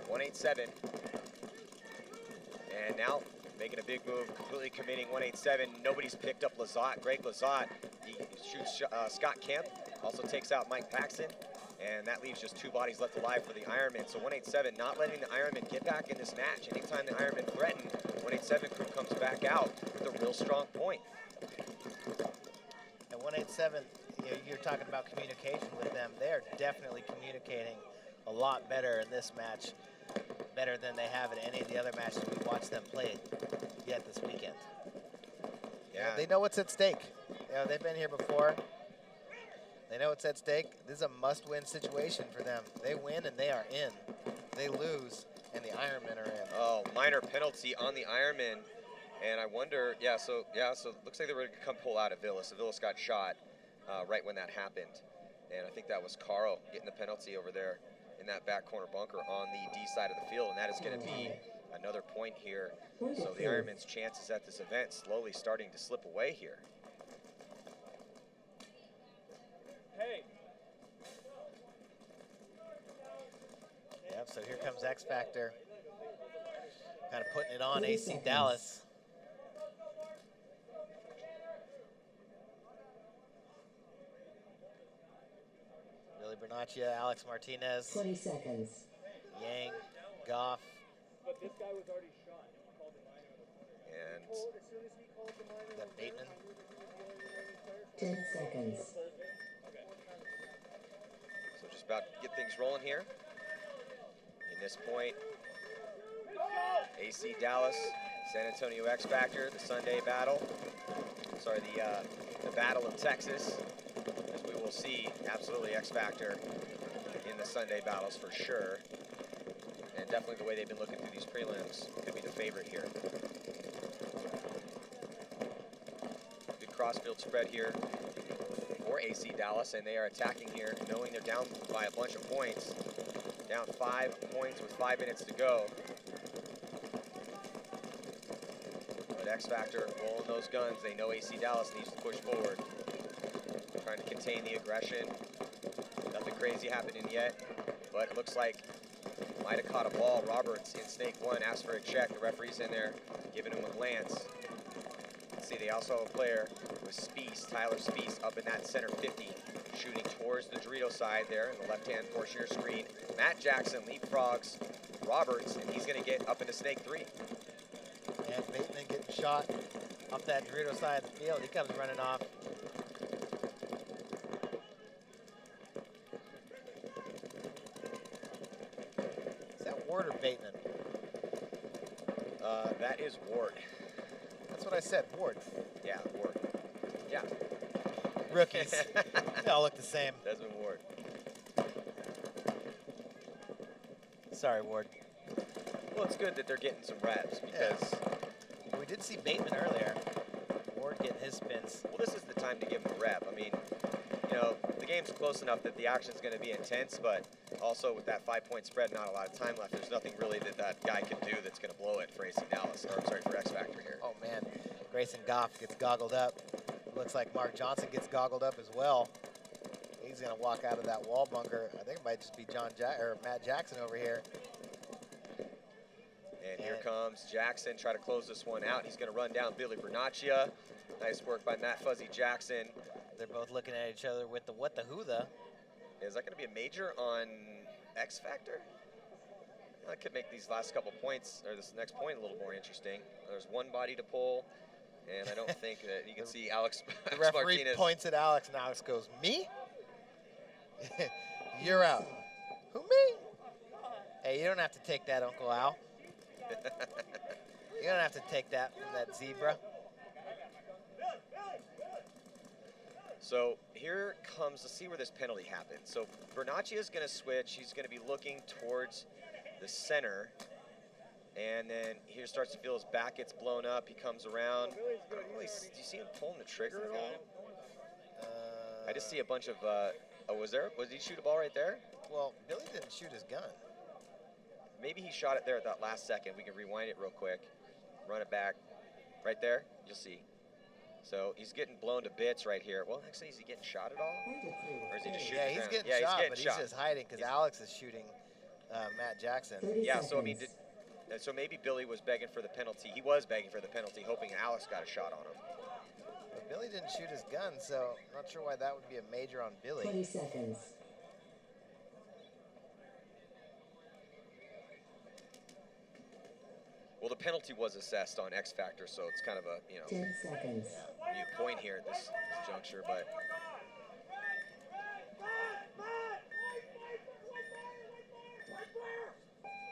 187. And now making a big move, completely committing 187. Nobody's picked up Lazat, Greg Lazat. He shoots Scott Kemp, also takes out Mike Paxton. And that leaves just 2 bodies left alive for the Ironmen. So 187 not letting the Ironmen get back in this match. Anytime the Ironmen threaten, 187 crew comes back out with a real strong point. And 187, you're talking about communication with them. They're definitely communicating a lot better in this match, better than they have in any of the other matches we watched them play yet this weekend. Yeah. They know what's at stake. They've been here before. They know what's at stake. This is a must-win situation for them. They win and they are in. They lose and the Ironmen are in. Oh, minor penalty on the Ironmen. And I wonder, so it looks like they were going to come pull out of Villas. So Villas got shot right when that happened. And I think that was Carl getting the penalty over there in that back corner bunker on the D side of the field. And that is going to be another point here. So the Ironmen's chances at this event slowly starting to slip away here. Hey. Yep, so here comes Xfactor. Kind of putting it on ACDALLAS. Billy Bernaccia, Alex Martinez, 20 seconds. Yang, Goff. But this guy was already shot. No one called the minor. And As soon as he called the minor, That Bateman. 10 seconds. so just about to get things rolling here. In this point, ACDALLAS, San Antonio Xfactor, the Sunday battle. Sorry, the Battle of Texas. As we will see, absolutely Xfactor in the Sunday battles for sure. And definitely the way they've been looking through these prelims could be the favorite here. Good crossfield spread here for ACDALLAS, and they are attacking here, knowing they're down by a bunch of points. Down 5 points with 5 minutes to go. But Xfactor rolling those guns. They know ACDALLAS needs to push forward. Trying to contain the aggression. Nothing crazy happening yet, but it looks like might have caught a ball. Roberts in snake 1 asked for a check. The referee's in there giving him a glance. Let's see, they also have a player with Spies, Tyler Spies, up in that center 50, shooting towards the Dorito side there in the left-hand portion of your screen. Matt Jackson leapfrogs Roberts, and he's going to get up into snake 3. And Bateman getting shot off that Dorito side of the field. He comes running off. Is that Ward or Bateman? That is Ward. That's what I said, Ward. Yeah, Ward. Yeah. Rookies. They all look the same. Desmond Ward. Sorry, Ward. Well, it's good that they're getting some reps because, We did see Bateman earlier. Ward getting his spins. well, this is the time to give him a rep. I mean, you know, the game's close enough that the action's going to be intense, but also with that 5-point spread, not a lot of time left. There's nothing really that guy can do that's going to blow it for ACDALLAS, or I'm sorry, for Xfactor here. Oh, man. Grayson Goff gets goggled up. Looks like Mark Johnson gets goggled up as well. He's going to walk out of that wall bunker. I think it might just be Matt Jackson over here. And here comes Jackson, try to close this one out. He's going to run down Billy Bernaccia. Nice work by Matt Fuzzy Jackson. They're both looking at each other with the what the who the. Is that going to be a major on Xfactor? That could make these last couple points, or this next point, a little more interesting. There's one body to pull, and I don't think that you can see Alex The referee Martinez. points at Alex, and Alex goes, me? You're out. Who, me? Hey, you don't have to take that, Uncle Al. You don't have to take that from that zebra. So here comes, let's see where this penalty happens. So Bernaccia is going to switch. He's going to be looking towards the center. And then here starts to feel his back gets blown up. He comes around. I don't really, do you see him pulling the trigger at all? I just see a bunch of, oh, was he shoot a ball right there? Well, Billy didn't shoot his gun. Maybe he shot it there at that last second. We can rewind it real quick. Run it back. Right there, you'll see. So he's getting blown to bits right here. Well, actually, is he getting shot at all? Or is he just shooting? Yeah, he's getting shot, but he's just hiding because Alex is shooting Matt Jackson. Yeah, so I mean, so maybe Billy was begging for the penalty. He was begging for the penalty, hoping Alex got a shot on him. But Billy didn't shoot his gun, so I'm not sure why that would be a major on Billy. 20 seconds. Well, the penalty was assessed on Xfactor, so it's kind of a, 10 seconds. mute point here at this juncture, but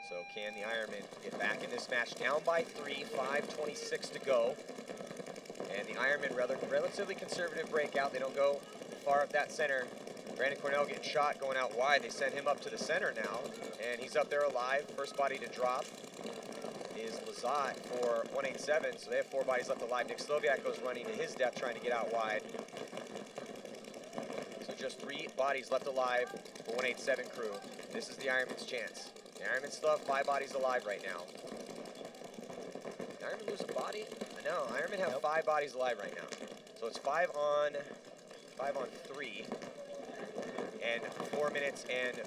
so can the Ironmen get back in this match? Down by 3, 5:26 to go. And the Ironmen, relatively conservative breakout. They don't go far up that center. Brandon Cornell getting shot, going out wide. They send him up to the center now, and he's up there alive. First body to drop is Lazat for 187, so they have 4 bodies left alive. Nick Sloviak goes running to his death, trying to get out wide. So just 3 bodies left alive for 187 crew. This is the Ironmen's chance. The Ironmen still have 5 bodies alive right now. Did Ironmen lose a body? No, Ironmen have 5 bodies alive right now. So it's 5 on 3, and 4 minutes and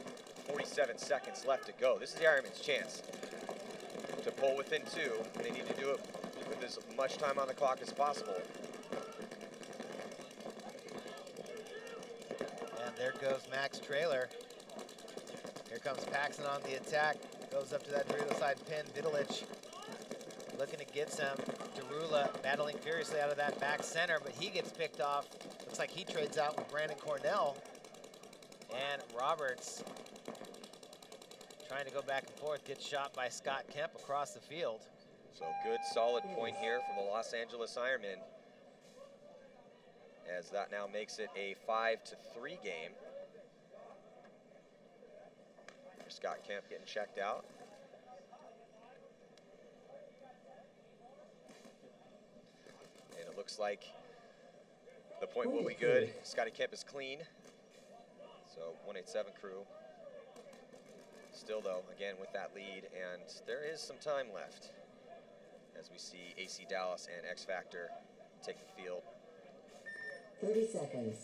47 seconds left to go. This is the Ironmen's chance to pull within 2. They need to do it with as much time on the clock as possible. And there goes Max Trailer. Here comes Paxton on the attack. Goes up to that Dorito side pin. Vidalich looking to get some. Derula battling furiously out of that back center, but he gets picked off. Looks like he trades out with Brandon Cornell. And Roberts trying to go back and forth, gets shot by Scott Kemp across the field. So good solid point here from the Los Angeles Ironmen, as that now makes it a 5-3 game. Scott Kemp getting checked out. And it looks like the point will be good. Scotty Kemp is clean. So 187 crew. Still though, again with that lead, and there is some time left as we see AC Dallas and Xfactor take the field. 30 seconds.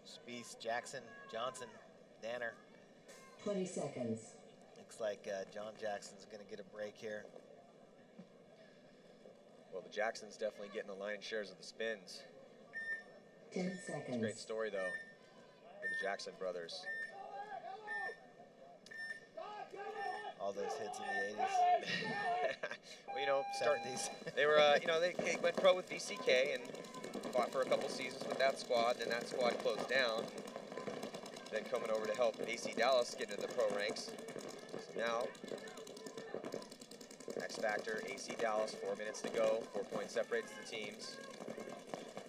Spieth, Jackson, Johnson, Danner. 20 seconds. Looks like John Jackson's going to get a break here. Well, the Jackson's definitely getting the lion's shares of the spins. 10 It's a seconds. great story, though, for the Jackson brothers. All those hits in the 80s. Well, you know, 70s. They were, you know, they went pro with VCK and fought for a couple seasons with that squad. Then that squad closed down. Then coming over to help AC Dallas get into the pro ranks. So now, Xfactor, AC Dallas, 4 minutes to go. 4 points separates the teams.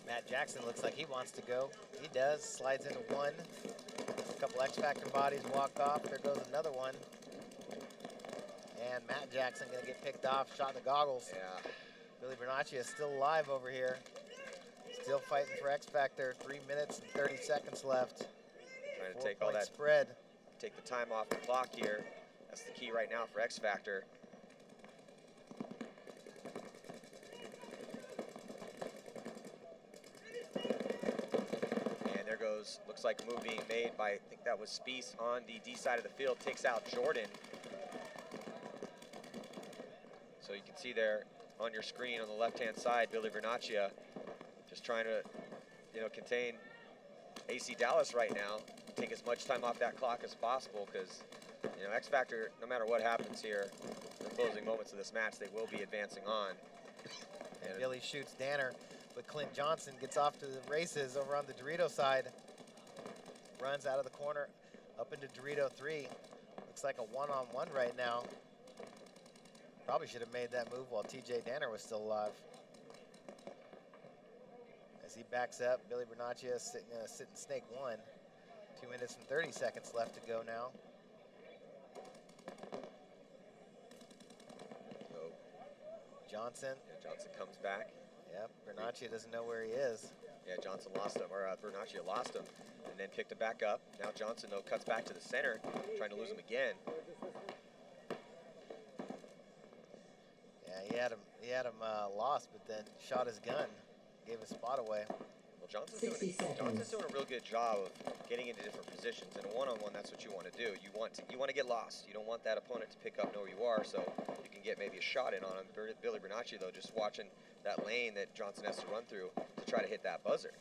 Matt Jackson looks like he wants to go. He does, slides into one. A couple Xfactor bodies walk off. There goes another one. And Matt Jackson gonna get picked off, shot in the goggles. Yeah. Billy Bernaccia is still alive over here. Still fighting for Xfactor. 3 minutes and 30 seconds left. Trying to take all that spread. Take the time off the clock here. That's the key right now for Xfactor. And there goes, looks like a move being made by, I think that was Spieth on the D side of the field, takes out Jordan. So you can see there on your screen on the left-hand side, Billy Bernaccia just trying to, you know, contain AC Dallas right now. Take as much time off that clock as possible because, you know, Xfactor, no matter what happens here, in the closing moments of this match, they will be advancing on. And Billy shoots Danner, but Clint Johnson gets off to the races over on the Dorito side. Runs out of the corner up into Dorito 3. Looks like a one-on-one right now. Probably should have made that move while TJ Danner was still alive. As he backs up, Billy Bernaccia sitting snake 1. 2 minutes and 30 seconds left to go now. So, Johnson. yeah, Johnson comes back. Yep, Bernaccia doesn't know where he is. Yeah, Johnson lost him, or Bernaccia lost him, and then picked him back up. Now Johnson, though, cuts back to the center, trying to lose him again. Yeah, he had him lost, but then shot his gun, gave his spot away. Well, Johnson's 60 doing a real good job of getting into different positions. In a one-on-one, that's what you want to do. You want to get lost. You don't want that opponent to pick up know where you are, so you can get maybe a shot in on him. Billy Bernaccia, though, just watching that lane that Johnson has to run through to try to hit that buzzer.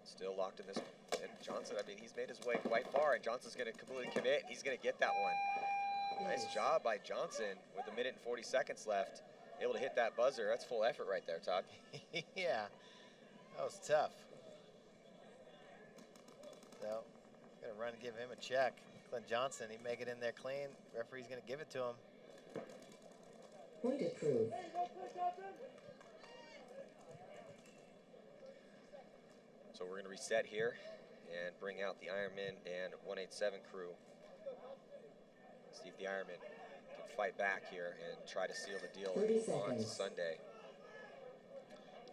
Still locked in this. And Johnson, I mean, he's made his way quite far, and Johnson's going to completely commit. He's going to get that one. Nice job by Johnson with 1 minute and 40 seconds left. Able to hit that buzzer. That's full effort right there, Todd. Yeah, that was tough. So, gonna run and give him a check. Clint Johnson, he make it in there clean. Referee's gonna give it to him. Point approved. So we're gonna reset here and bring out the Ironmen and 187 crew. See if the Ironmen can fight back here and try to seal the deal 30 on seconds. Sunday.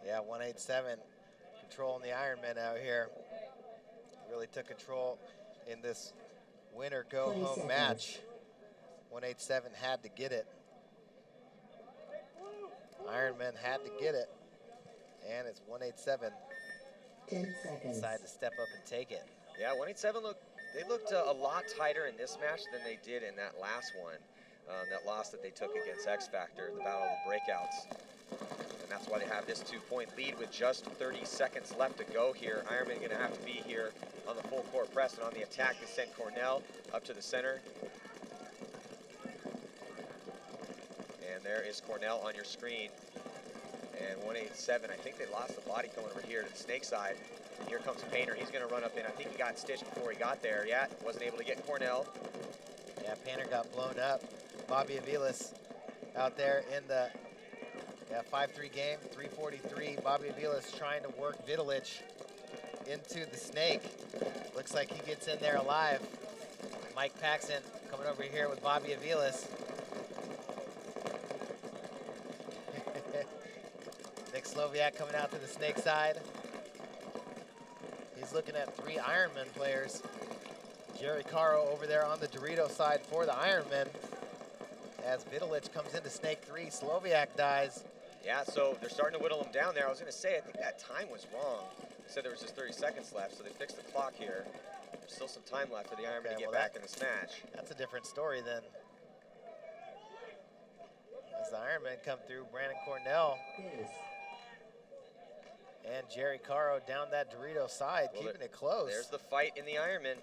Yeah, 187 controlling the Ironmen out here. Really took control in this winner go 20 home seconds. match. 187 had to get it. Ironmen had to get it. And it's 187 10 seconds. decided to step up and take it. Yeah, 187 looked a lot tighter in this match than they did in that last one. That loss that they took against Xfactor, the Battle of the Breakouts. And that's why they have this 2-point lead with just 30 seconds left to go here. Ironman going to have to be here on the full court press and on the attack to send Cornell up to the center. And there is Cornell on your screen. And 187, I think they lost the body coming over here to the snake side. And here comes Painter. He's going to run up in. I think he got stitched before he got there. Yeah, wasn't able to get Cornell. Yeah, Painter got blown up. Bobby Aviles out there in the 5-3 game, 343. Bobby Aviles trying to work Vidalich into the snake. Looks like he gets in there alive. Mike Paxson coming over here with Bobby Aviles. Nick Sloviak coming out to the snake side. He's looking at 3 Ironman players. Jerry Caro over there on the Dorito side for the Ironmen. As Vidalich comes into snake 3, Sloviak dies. Yeah, so they're starting to whittle him down there. I was going to say, I think that time was wrong. They said there was just 30 seconds left, so they fixed the clock here. There's still some time left for the Ironmen to get back in this match. That's a different story then. As the Ironmen come through, Brandon Cornell Base. and Jerry Caro down that Dorito side, Well, keeping it close. There's the fight in the Ironmen.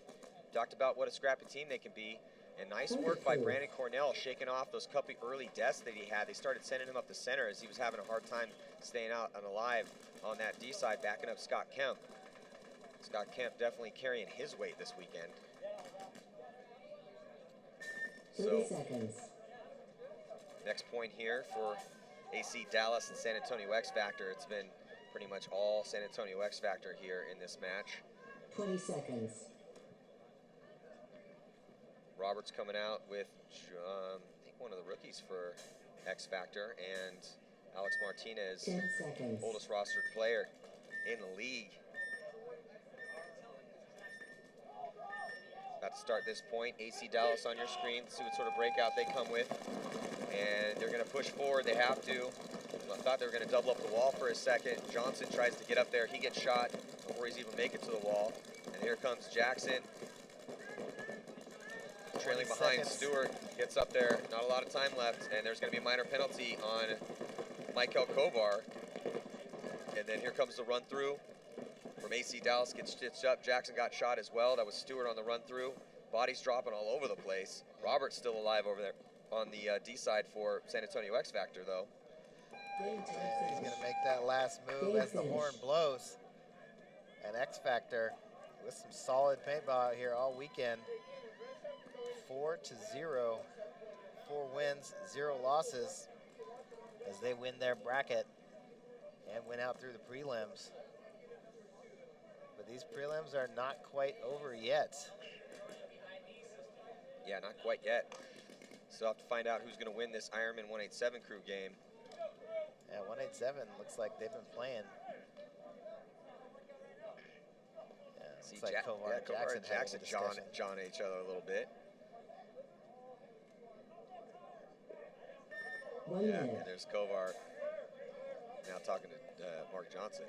Talked about what a scrappy team they can be. And nice work by Brandon Cornell, shaking off those couple early deaths that he had. They started sending him up the center as he was having a hard time staying out and alive on that D side, backing up Scott Kemp. Scott Kemp definitely carrying his weight this weekend. 30 seconds. Next point here for ACDALLAS and San Antonio Xfactor. It's been pretty much all San Antonio Xfactor here in this match. 20 seconds. Roberts coming out with, I think, one of the rookies for Xfactor, and Alex Martinez, 10 seconds. oldest rostered player in the league. About to start this point. ACDALLAS on your screen. See what sort of breakout they come with. And they're going to push forward. They have to. I thought they were going to double up the wall for a second. Johnson tries to get up there. He gets shot before he's even making it to the wall. And here comes Jackson. Trailing behind Stewart, gets up there, not a lot of time left, and there's going to be a minor penalty on Michael Kovar. And then here comes the run through from ACDALLAS, gets stitched up. Jackson got shot as well. That was Stewart on the run through. Bodies dropping all over the place. Robert's still alive over there on the D side for San Antonio Xfactor, though. Game time And he's finish. going to make that last move Game as the finish. horn blows. And Xfactor with some solid paintball out here all weekend. 4-0, 4 wins, 0 losses as they win their bracket and win out through the prelims. But these prelims are not quite over yet. Yeah, not quite yet. Still have to find out who's going to win this Ironman 187 crew game. Yeah, 187 looks like they've been playing. Yeah, See, looks like Kovar and Kovar and Jackson Jackson having a discussion. John each other a little bit. 1 Yeah, minute. and there's Kovar now talking to Mark Johnson.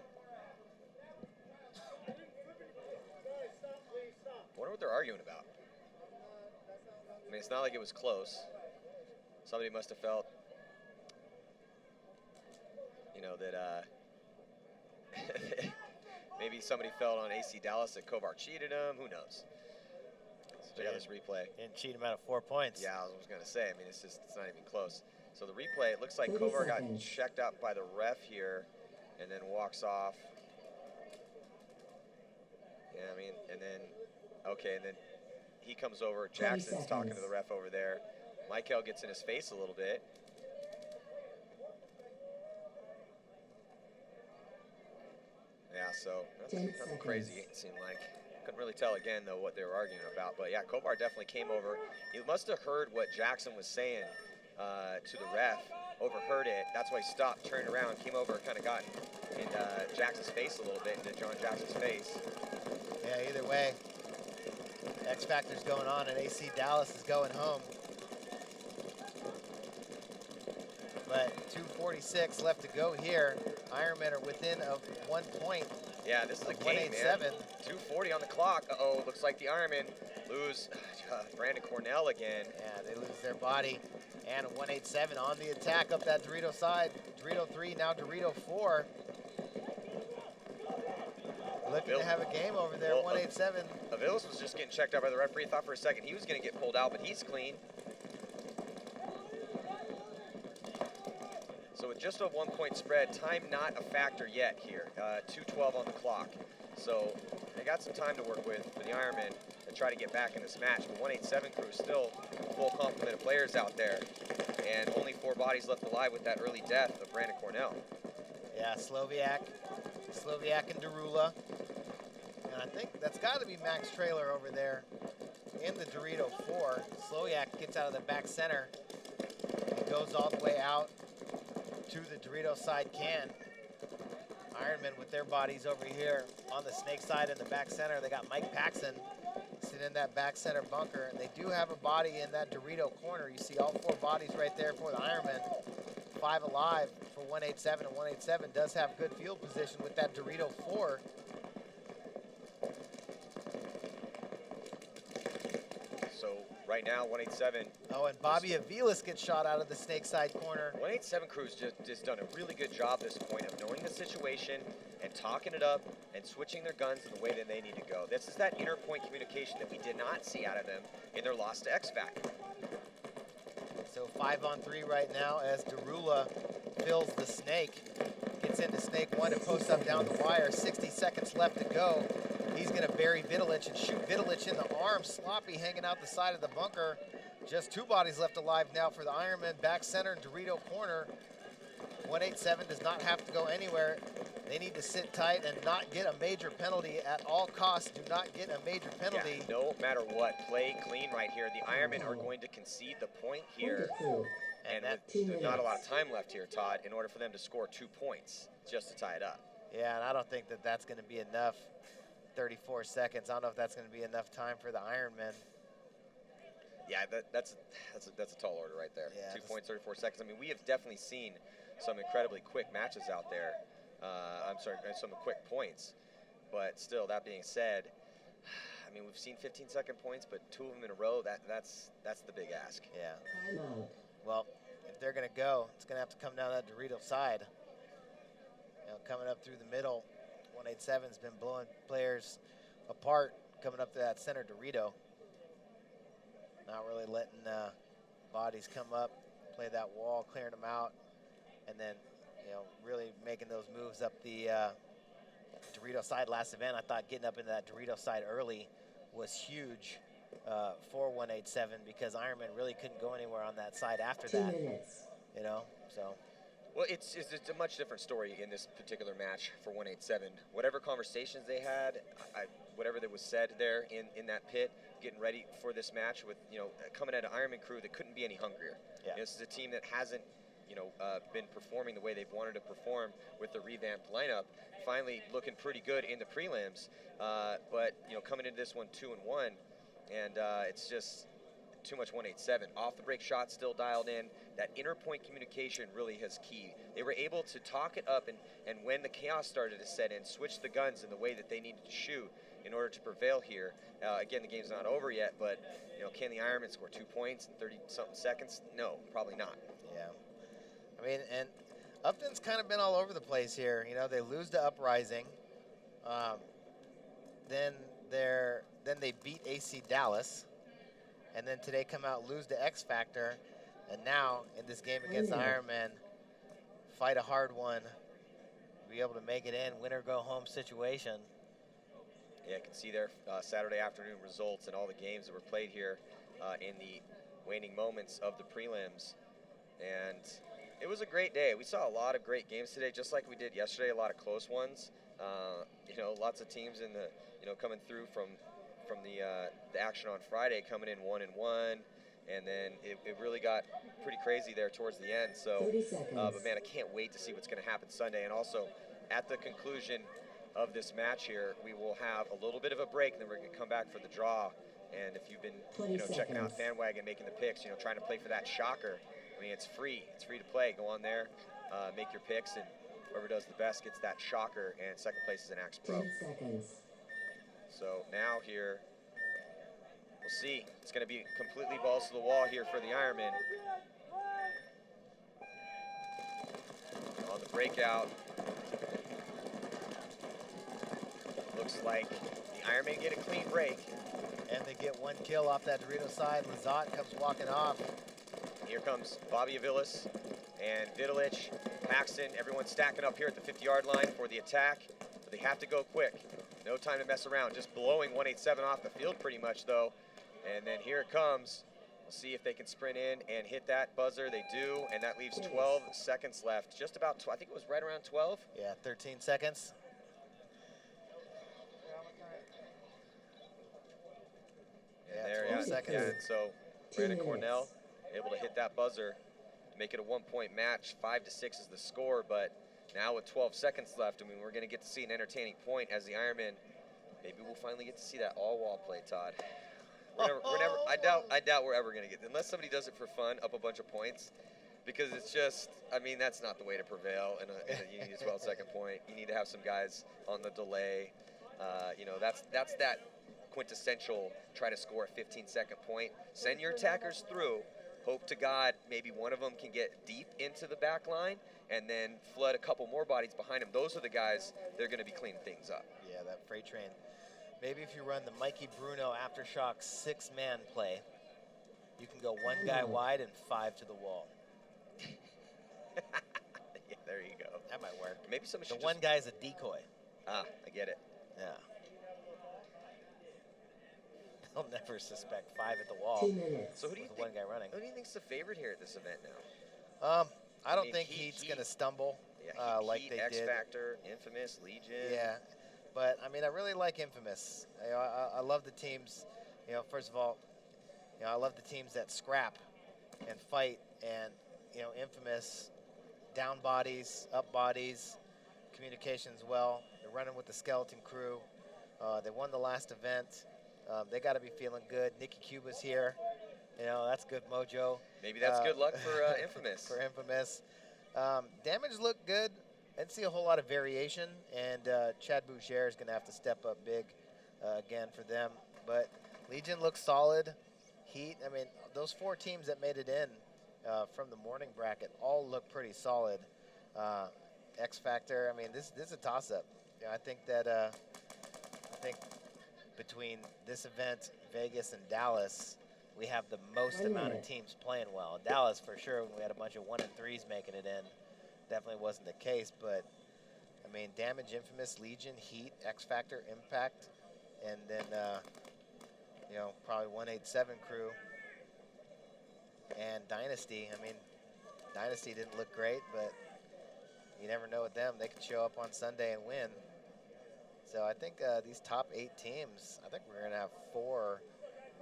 I wonder what they're arguing about. I mean, it's not like it was close. Somebody must have felt, you know, that maybe somebody felt on ACDALLAS that Kovar cheated him. Who knows? So check out this replay. Didn't cheat him out of 4 points. Yeah, I was going to say. I mean, it's not even close. So the replay, it looks like 30 Kovar got seconds. checked out by the ref here, and then walks off. Yeah, I mean, and then, okay, and then he comes over. Jackson's talking to the ref over there. Michael gets in his face a little bit. Yeah, so nothing crazy, it seemed like. Couldn't really tell again, though, what they were arguing about. But yeah, Kovar definitely came over. He must have heard what Jackson was saying to the ref, overheard it. That's why he stopped, turned around, came over, kind of got in Jackson's face a little bit, into John Jackson's face. Yeah, either way, Xfactor's going on and ACDALLAS is going home. But 2:46 left to go here. Ironmen are within of 1 point. Yeah, this is a game, man. 2:40 on the clock. Uh-oh, looks like the Ironmen lose Brandon Cornell again. Yeah, they lose their body. And a 187 on the attack up that Dorito side. Dorito 3, now Dorito 4. Looking to have a game over there, Well, 187. Aviles was just getting checked out by the referee. Thought for a second he was going to get pulled out, but he's clean. So with just a 1 point spread, time not a factor yet here. 2:12 on the clock. So they got some time to work with for the Ironmen to try to get back in this match. But 187 crew still full complement of players out there. And only 4 bodies left alive with that early death of Brandon Cornell. Yeah, Sloviak and Derula. And I think that's got to be Max Trailer over there in the Dorito 4. Sloviak gets out of the back center and goes all the way out to the Dorito side can. Ironmen with their bodies over here on the snake side in the back center. They got Mike Paxson sitting in that back center bunker. And they do have a body in that Dorito corner. You see all 4 bodies right there for the Ironmen. 5 alive for 187, and 187 does have good field position with that Dorito 4. So right now, 187. Oh, and Bobby Aviles gets shot out of the snake side corner. 187 crew's just done a really good job at this point of knowing the situation and talking it up and switching their guns in the way that they need to go. This is that inner point communication that we did not see out of them in their loss to Xfactor. So 5-on-3 right now as Derula fills the snake. Gets into snake 1 and posts up down the wire. 60 seconds left to go. He's going to bury Vidalich and shoot Vidalich in the arm. Sloppy hanging out the side of the bunker. Just 2 bodies left alive now for the Ironmen. Back center and Dorito corner. 187 does not have to go anywhere. They need to sit tight and not get a major penalty at all costs. Do not get a major penalty. Yeah, no matter what, play clean right here. The Ironmen are going to concede the point here. And with not a lot of time left here, Todd, in order for them to score 2 points just to tie it up. Yeah, and I don't think that that's going to be enough. 34 seconds. I don't know if that's going to be enough time for the Ironmen. Yeah, that's a tall order right there. Yeah, 2 points, 34 seconds. I mean, we have definitely seen some incredibly quick matches out there. I'm sorry, some quick points. But still, that being said, I mean, we've seen 15-second points, but 2 of them in a row, that's the big ask. Yeah. Timeout. Well, if they're going to go, it's going to have to come down that Dorito side. You know, coming up through the middle, 187's been blowing players apart coming up to that center Dorito. Not really letting bodies come up, play that wall, clearing them out, and then, you know, really making those moves up the Dorito side last event. I thought getting up into that Dorito side early was huge for 187 because Ironman really couldn't go anywhere on that side after 2 that. minutes. You know, so. Well, it's a much different story in this particular match for 187. Whatever conversations they had, whatever that was said there in that pit, getting ready for this match with, you know, coming at an Ironman crew that couldn't be any hungrier. Yeah. This is a team that hasn't, you know, been performing the way they've wanted to perform with the revamped lineup. Finally looking pretty good in the prelims, but, you know, coming into this one 2-1, and it's just too much 187. Off the break shot still dialed in. That inner point communication really is key. They were able to talk it up, and when the chaos started to set in, switch the guns in the way that they needed to shoot in order to prevail here. Again, the game's not over yet, but, you know, can the Ironmen score 2 points in 30-something seconds? No, probably not. Yeah. I mean, and Upton's kind of been all over the place here. You know, they lose to Uprising. Then they beat ACDALLAS. And then today come out, lose to Xfactor. And now, in this game against the Ironmen, fight a hard one, be able to make it in, win or go home situation. Yeah, I can see their Saturday afternoon results and all the games that were played here in the waning moments of the prelims. And it was a great day. We saw a lot of great games today, just like we did yesterday, a lot of close ones. You know, lots of teams in the, you know, coming through from the action on Friday, coming in 1-1, and then it really got pretty crazy there towards the end. So, 30 seconds. but man, I can't wait to see what's going to happen Sunday. And also, at the conclusion of this match here, we will have a little bit of a break, and then we're going to come back for the draw. And if you've been, 20 you know, checking out seconds. Fanwagon, making the picks, you know, trying to play for that shocker, I mean, it's free. It's free to play. Go on there, make your picks, and whoever does the best gets that shocker, and second place is an Axe Pro. 10 seconds. So now here, we'll see. It's going to be completely balls to the wall here for the Ironmen. On the breakout, looks like the Ironmen get a clean break. And they get one kill off that Dorito side. Lazat comes walking off. Here comes Bobby Avilas and Vidalich, Paxton, everyone stacking up here at the 50-yard line for the attack. But they have to go quick. No time to mess around. Just blowing 187 off the field pretty much, though. And then here it comes. We'll see if they can sprint in and hit that buzzer. They do, and that leaves 12 seconds left. Just about, I think it was right around 12. Yeah, 13 seconds. And Yeah, there, 12 yeah, seconds. yeah. And so 2 Brandon minutes. Cornell able to hit that buzzer, make it a 1-point match. 5-6 is the score, but now with 12 seconds left, I mean, we're going to get to see an entertaining point as the Ironmen. Maybe we'll finally get to see that all-wall play, Todd. I doubt we're ever going to get, unless somebody does it for fun, up a bunch of points, because it's just, I mean, that's not the way to prevail. You need a 12-second point. You need to have some guys on the delay. You know, that's that quintessential try to score a 15-second point. Send your attackers through. Hope to God maybe one of them can get deep into the back line and then flood a couple more bodies behind him. Those are the guys that are going to be cleaning things up. Yeah, that freight train. Maybe if you run the Mikey Bruno Aftershock 6-man play, you can go one guy wide and 5 to the wall. Yeah, there you go. That might work. Maybe somebody The should one guy's a decoy. I get it. Yeah. They'll never suspect 5 at the wall 2 minutes. So who do you with think? one guy running. Who do you think's the favorite here at this event now? I don't mean, think Heat- Heat's going to stumble Yeah, like Heat, they did. Xfactor, Infamous, Legion. Yeah, but I mean, I really like Infamous. I love the teams. You know, first of all, you know, I love the teams that scrap and fight, and you know, Infamous, down bodies, up bodies, communications well. They're running with the skeleton crew. They won the last event. They got to be feeling good. Nikki Cuba's here. You know, that's good mojo. Maybe that's good luck for Infamous. For Infamous. Damage looked good. I didn't see a whole lot of variation, and Chad Boucher is going to have to step up big again for them. But Legion looks solid. Heat, I mean, those 4 teams that made it in from the morning bracket all look pretty solid. Xfactor, I mean, this is a toss-up. You know, I think that between this event, Vegas, and Dallas, we have the most amount of teams playing well. Dallas, for sure, when we had a bunch of 1 and 3s making it in, definitely wasn't the case. But I mean, Damage, Infamous, Legion, Heat, Xfactor, Impact, and then, you know, probably 187 crew and Dynasty. I mean, Dynasty didn't look great, but you never know with them. They could show up on Sunday and win. So I think these top 8 teams, I think we're going to have 4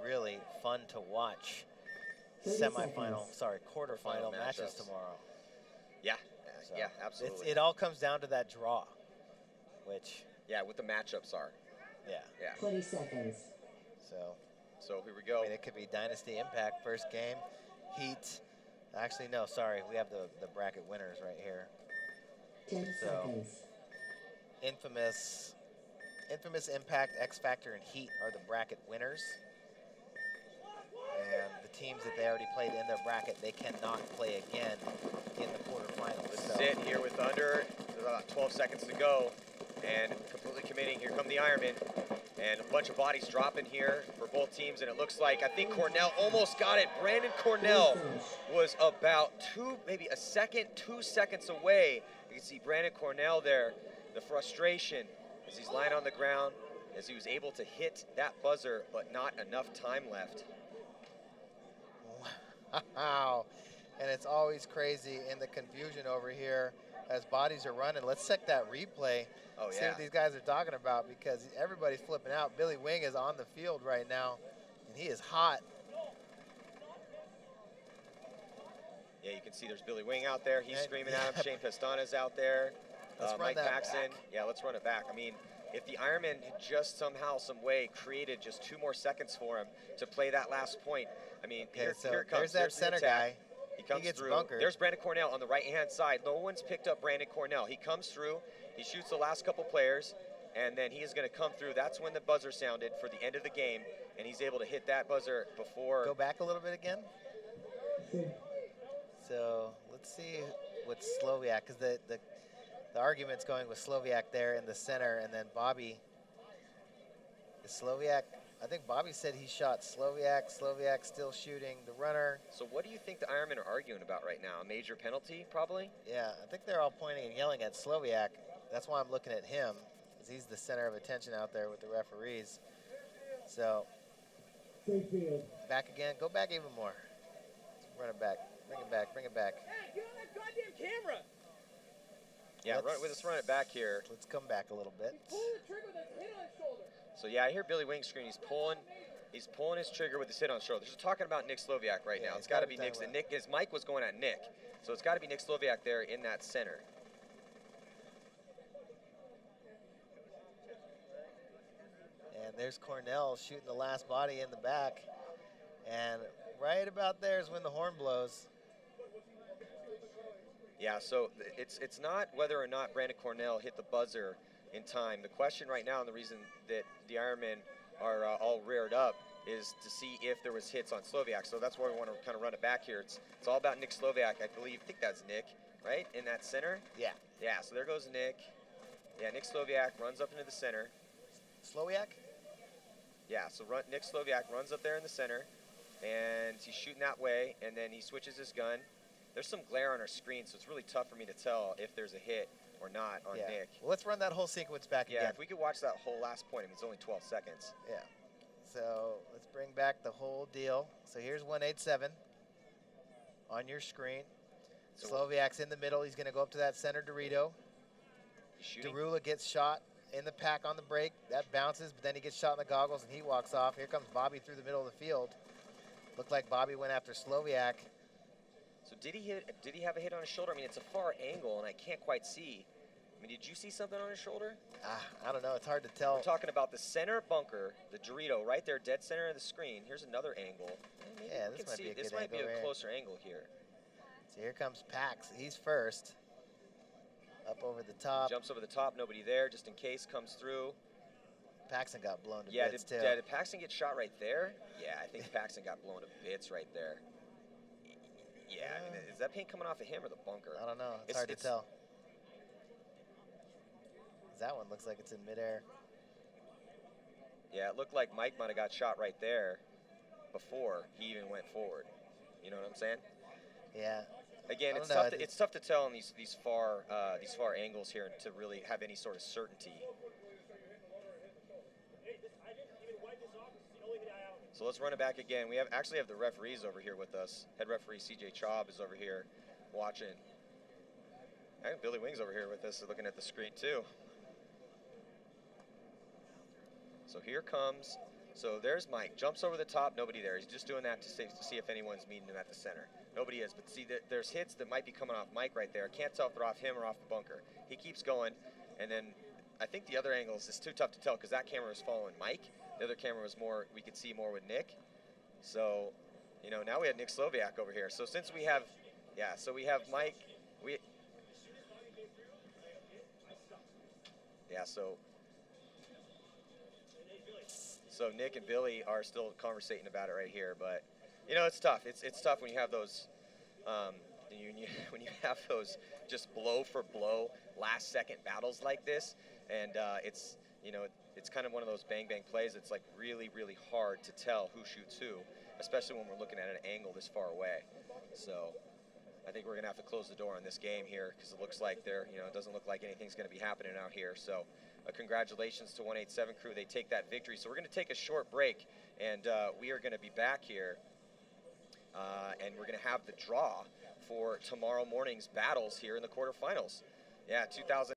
really fun to watch quarterfinal matches tomorrow. Yeah, So yeah, absolutely. it all comes down to that draw, which, yeah, what the matchups are. yeah. Yeah. 20 seconds. So here we go. I mean, it could be Dynasty Impact first game, Heat. Actually, no, sorry. We have the bracket winners right here. 10 So, seconds. Infamous, Impact, Xfactor, and Heat are the bracket winners. And the teams that they already played in their bracket, they cannot play again in the quarterfinals. This is it here with under. There's about 12 seconds to go. And completely committing. Here come the Ironmen. And a bunch of bodies dropping here for both teams. And it looks like, I think Cornell almost got it. Brandon Cornell was about 2 seconds away. You can see Brandon Cornell there. The frustration as he's lying on the ground, as he was able to hit that buzzer, but not enough time left. Wow. And it's always crazy in the confusion over here as bodies are running. Let's check that replay. Oh, See yeah. what these guys are talking about, because everybody's flipping out. Billy Wing is on the field right now, and he is hot. Yeah, you can see there's Billy Wing out there. He's And- screaming at him. Shane Pestana's out there. Let's run Mike that Paxton. back. Yeah, let's run it back. I mean, if the Ironman had just somehow, some way created just 2 more seconds for him to play that last point. I mean, Okay, here so it comes. there's that There's the center attack. guy. He comes gets through. bunkered. There's Brandon Cornell on the right-hand side. No one's picked up Brandon Cornell. He comes through. He shoots the last couple players, and then he is going to come through. That's when the buzzer sounded for the end of the game, and he's able to hit that buzzer before. Go back a little bit again. So let's see what Sloviak, because the argument's going with Sloviak there in the center, and then Bobby. Is Sloviak? I think Bobby said he shot Sloviak. Sloviak still shooting the runner. So what do you think the Ironmen are arguing about right now? A major penalty, probably? Yeah, I think they're all pointing and yelling at Sloviak. That's why I'm looking at him, because he's the center of attention out there with the referees. So, back again. Go back even more. Run it back. Bring it back. Bring it back. Hey, get on that goddamn camera! Yeah, Let's- let's run it back here. Let's come back a little bit. Pull the trigger with his hit on his shoulder. So yeah, I hear Billy Wing scream. He's pulling his trigger with his hit on his shoulder. They're talking about Nick Sloviak right Yeah, now. he's It's got to gotta be be Nick. talking And Nick, his mic was going at Nick, so it's got to be Nick Sloviak there in that center. And there's Cornell shooting the last body in the back. And right about there is when the horn blows. Yeah, so it's not whether or not Brandon Cornell hit the buzzer in time. The question right now, and the reason that the Ironmen are all reared up, is to see if there was hits on Sloviak. So that's why we want to kind of run it back here. It's all about Nick Sloviak, I think that's Nick, right, in that center? Yeah. Yeah, so there goes Nick. Yeah, Nick Sloviak runs up into the center. Sloviak? Yeah, so Nick Sloviak runs up there in the center, and he's shooting that way, and then he switches his gun. There's some glare on our screen, so it's really tough for me to tell if there's a hit or not on Yeah. Nick. Well, let's run that whole sequence back Yeah, again. if we could watch that whole last point, I mean, it's only 12 seconds. Yeah. So let's bring back the whole deal. So here's 187 on your screen. So Sloviak's in the middle. He's going to go up to that center Dorito. he's shooting. Derula gets shot in the pack on the break. That bounces, but then he gets shot in the goggles and he walks off. Here comes Bobby through the middle of the field. Looked like Bobby went after Sloviak. So did he have a hit on his shoulder? I mean, it's a far angle, and I can't quite see. I mean, did you see something on his shoulder? I don't know. It's hard to tell. We're talking about the center bunker, the Dorito, right there, dead center of the screen. Here's another angle. Maybe Yeah, we this can might see, be a this good might be angle a right closer angle here. So here comes Pax. He's first. Up over the top. Jumps over the top, nobody there, just in case, comes through. Paxton got blown to Yeah, bits did too. Paxton get shot right there? Yeah, I think Paxton got blown to bits right there. Yeah, I mean, is that paint coming off of him or the bunker? I don't know. It's hard to tell. That one looks like it's in midair. Yeah, it looked like Mike might have got shot right there before he even went forward. You know what I'm saying? Yeah. Again, I it's don't know, tough. It's tough to tell on these far angles here to really have any sort of certainty. So let's run it back again. We actually have the referees over here with us. Head referee CJ Chaub is over here watching. I think Billy Wing's over here with us, looking at the screen too. So here comes. So there's Mike. Jumps over the top. Nobody there. He's just doing that to see if anyone's meeting him at the center. Nobody is. But see, there's hits that might be coming off Mike right there. Can't tell if they're off him or off the bunker. He keeps going, and then I think the other angles is too tough to tell because that camera was following Mike. The other camera was more. We could see more with Nick. So, you know, now we have Nick Sloviak over here. So since we have, so we have Mike. So Nick and Billy are still conversating about it right here, but you know it's tough. It's tough when you have those when you have those just blow for blow last second battles like this, and it's kind of one of those bang bang plays. It's like really hard to tell who shoots who, especially when we're looking at an angle this far away. So I think we're gonna have to close the door on this game here because it looks like it doesn't look like anything's gonna be happening out here. So congratulations to 187 Crew. They take that victory. So we're gonna take a short break, and we are gonna be back here, and we're gonna have the draw for tomorrow morning's battles here in the quarterfinals. Yeah, 2000.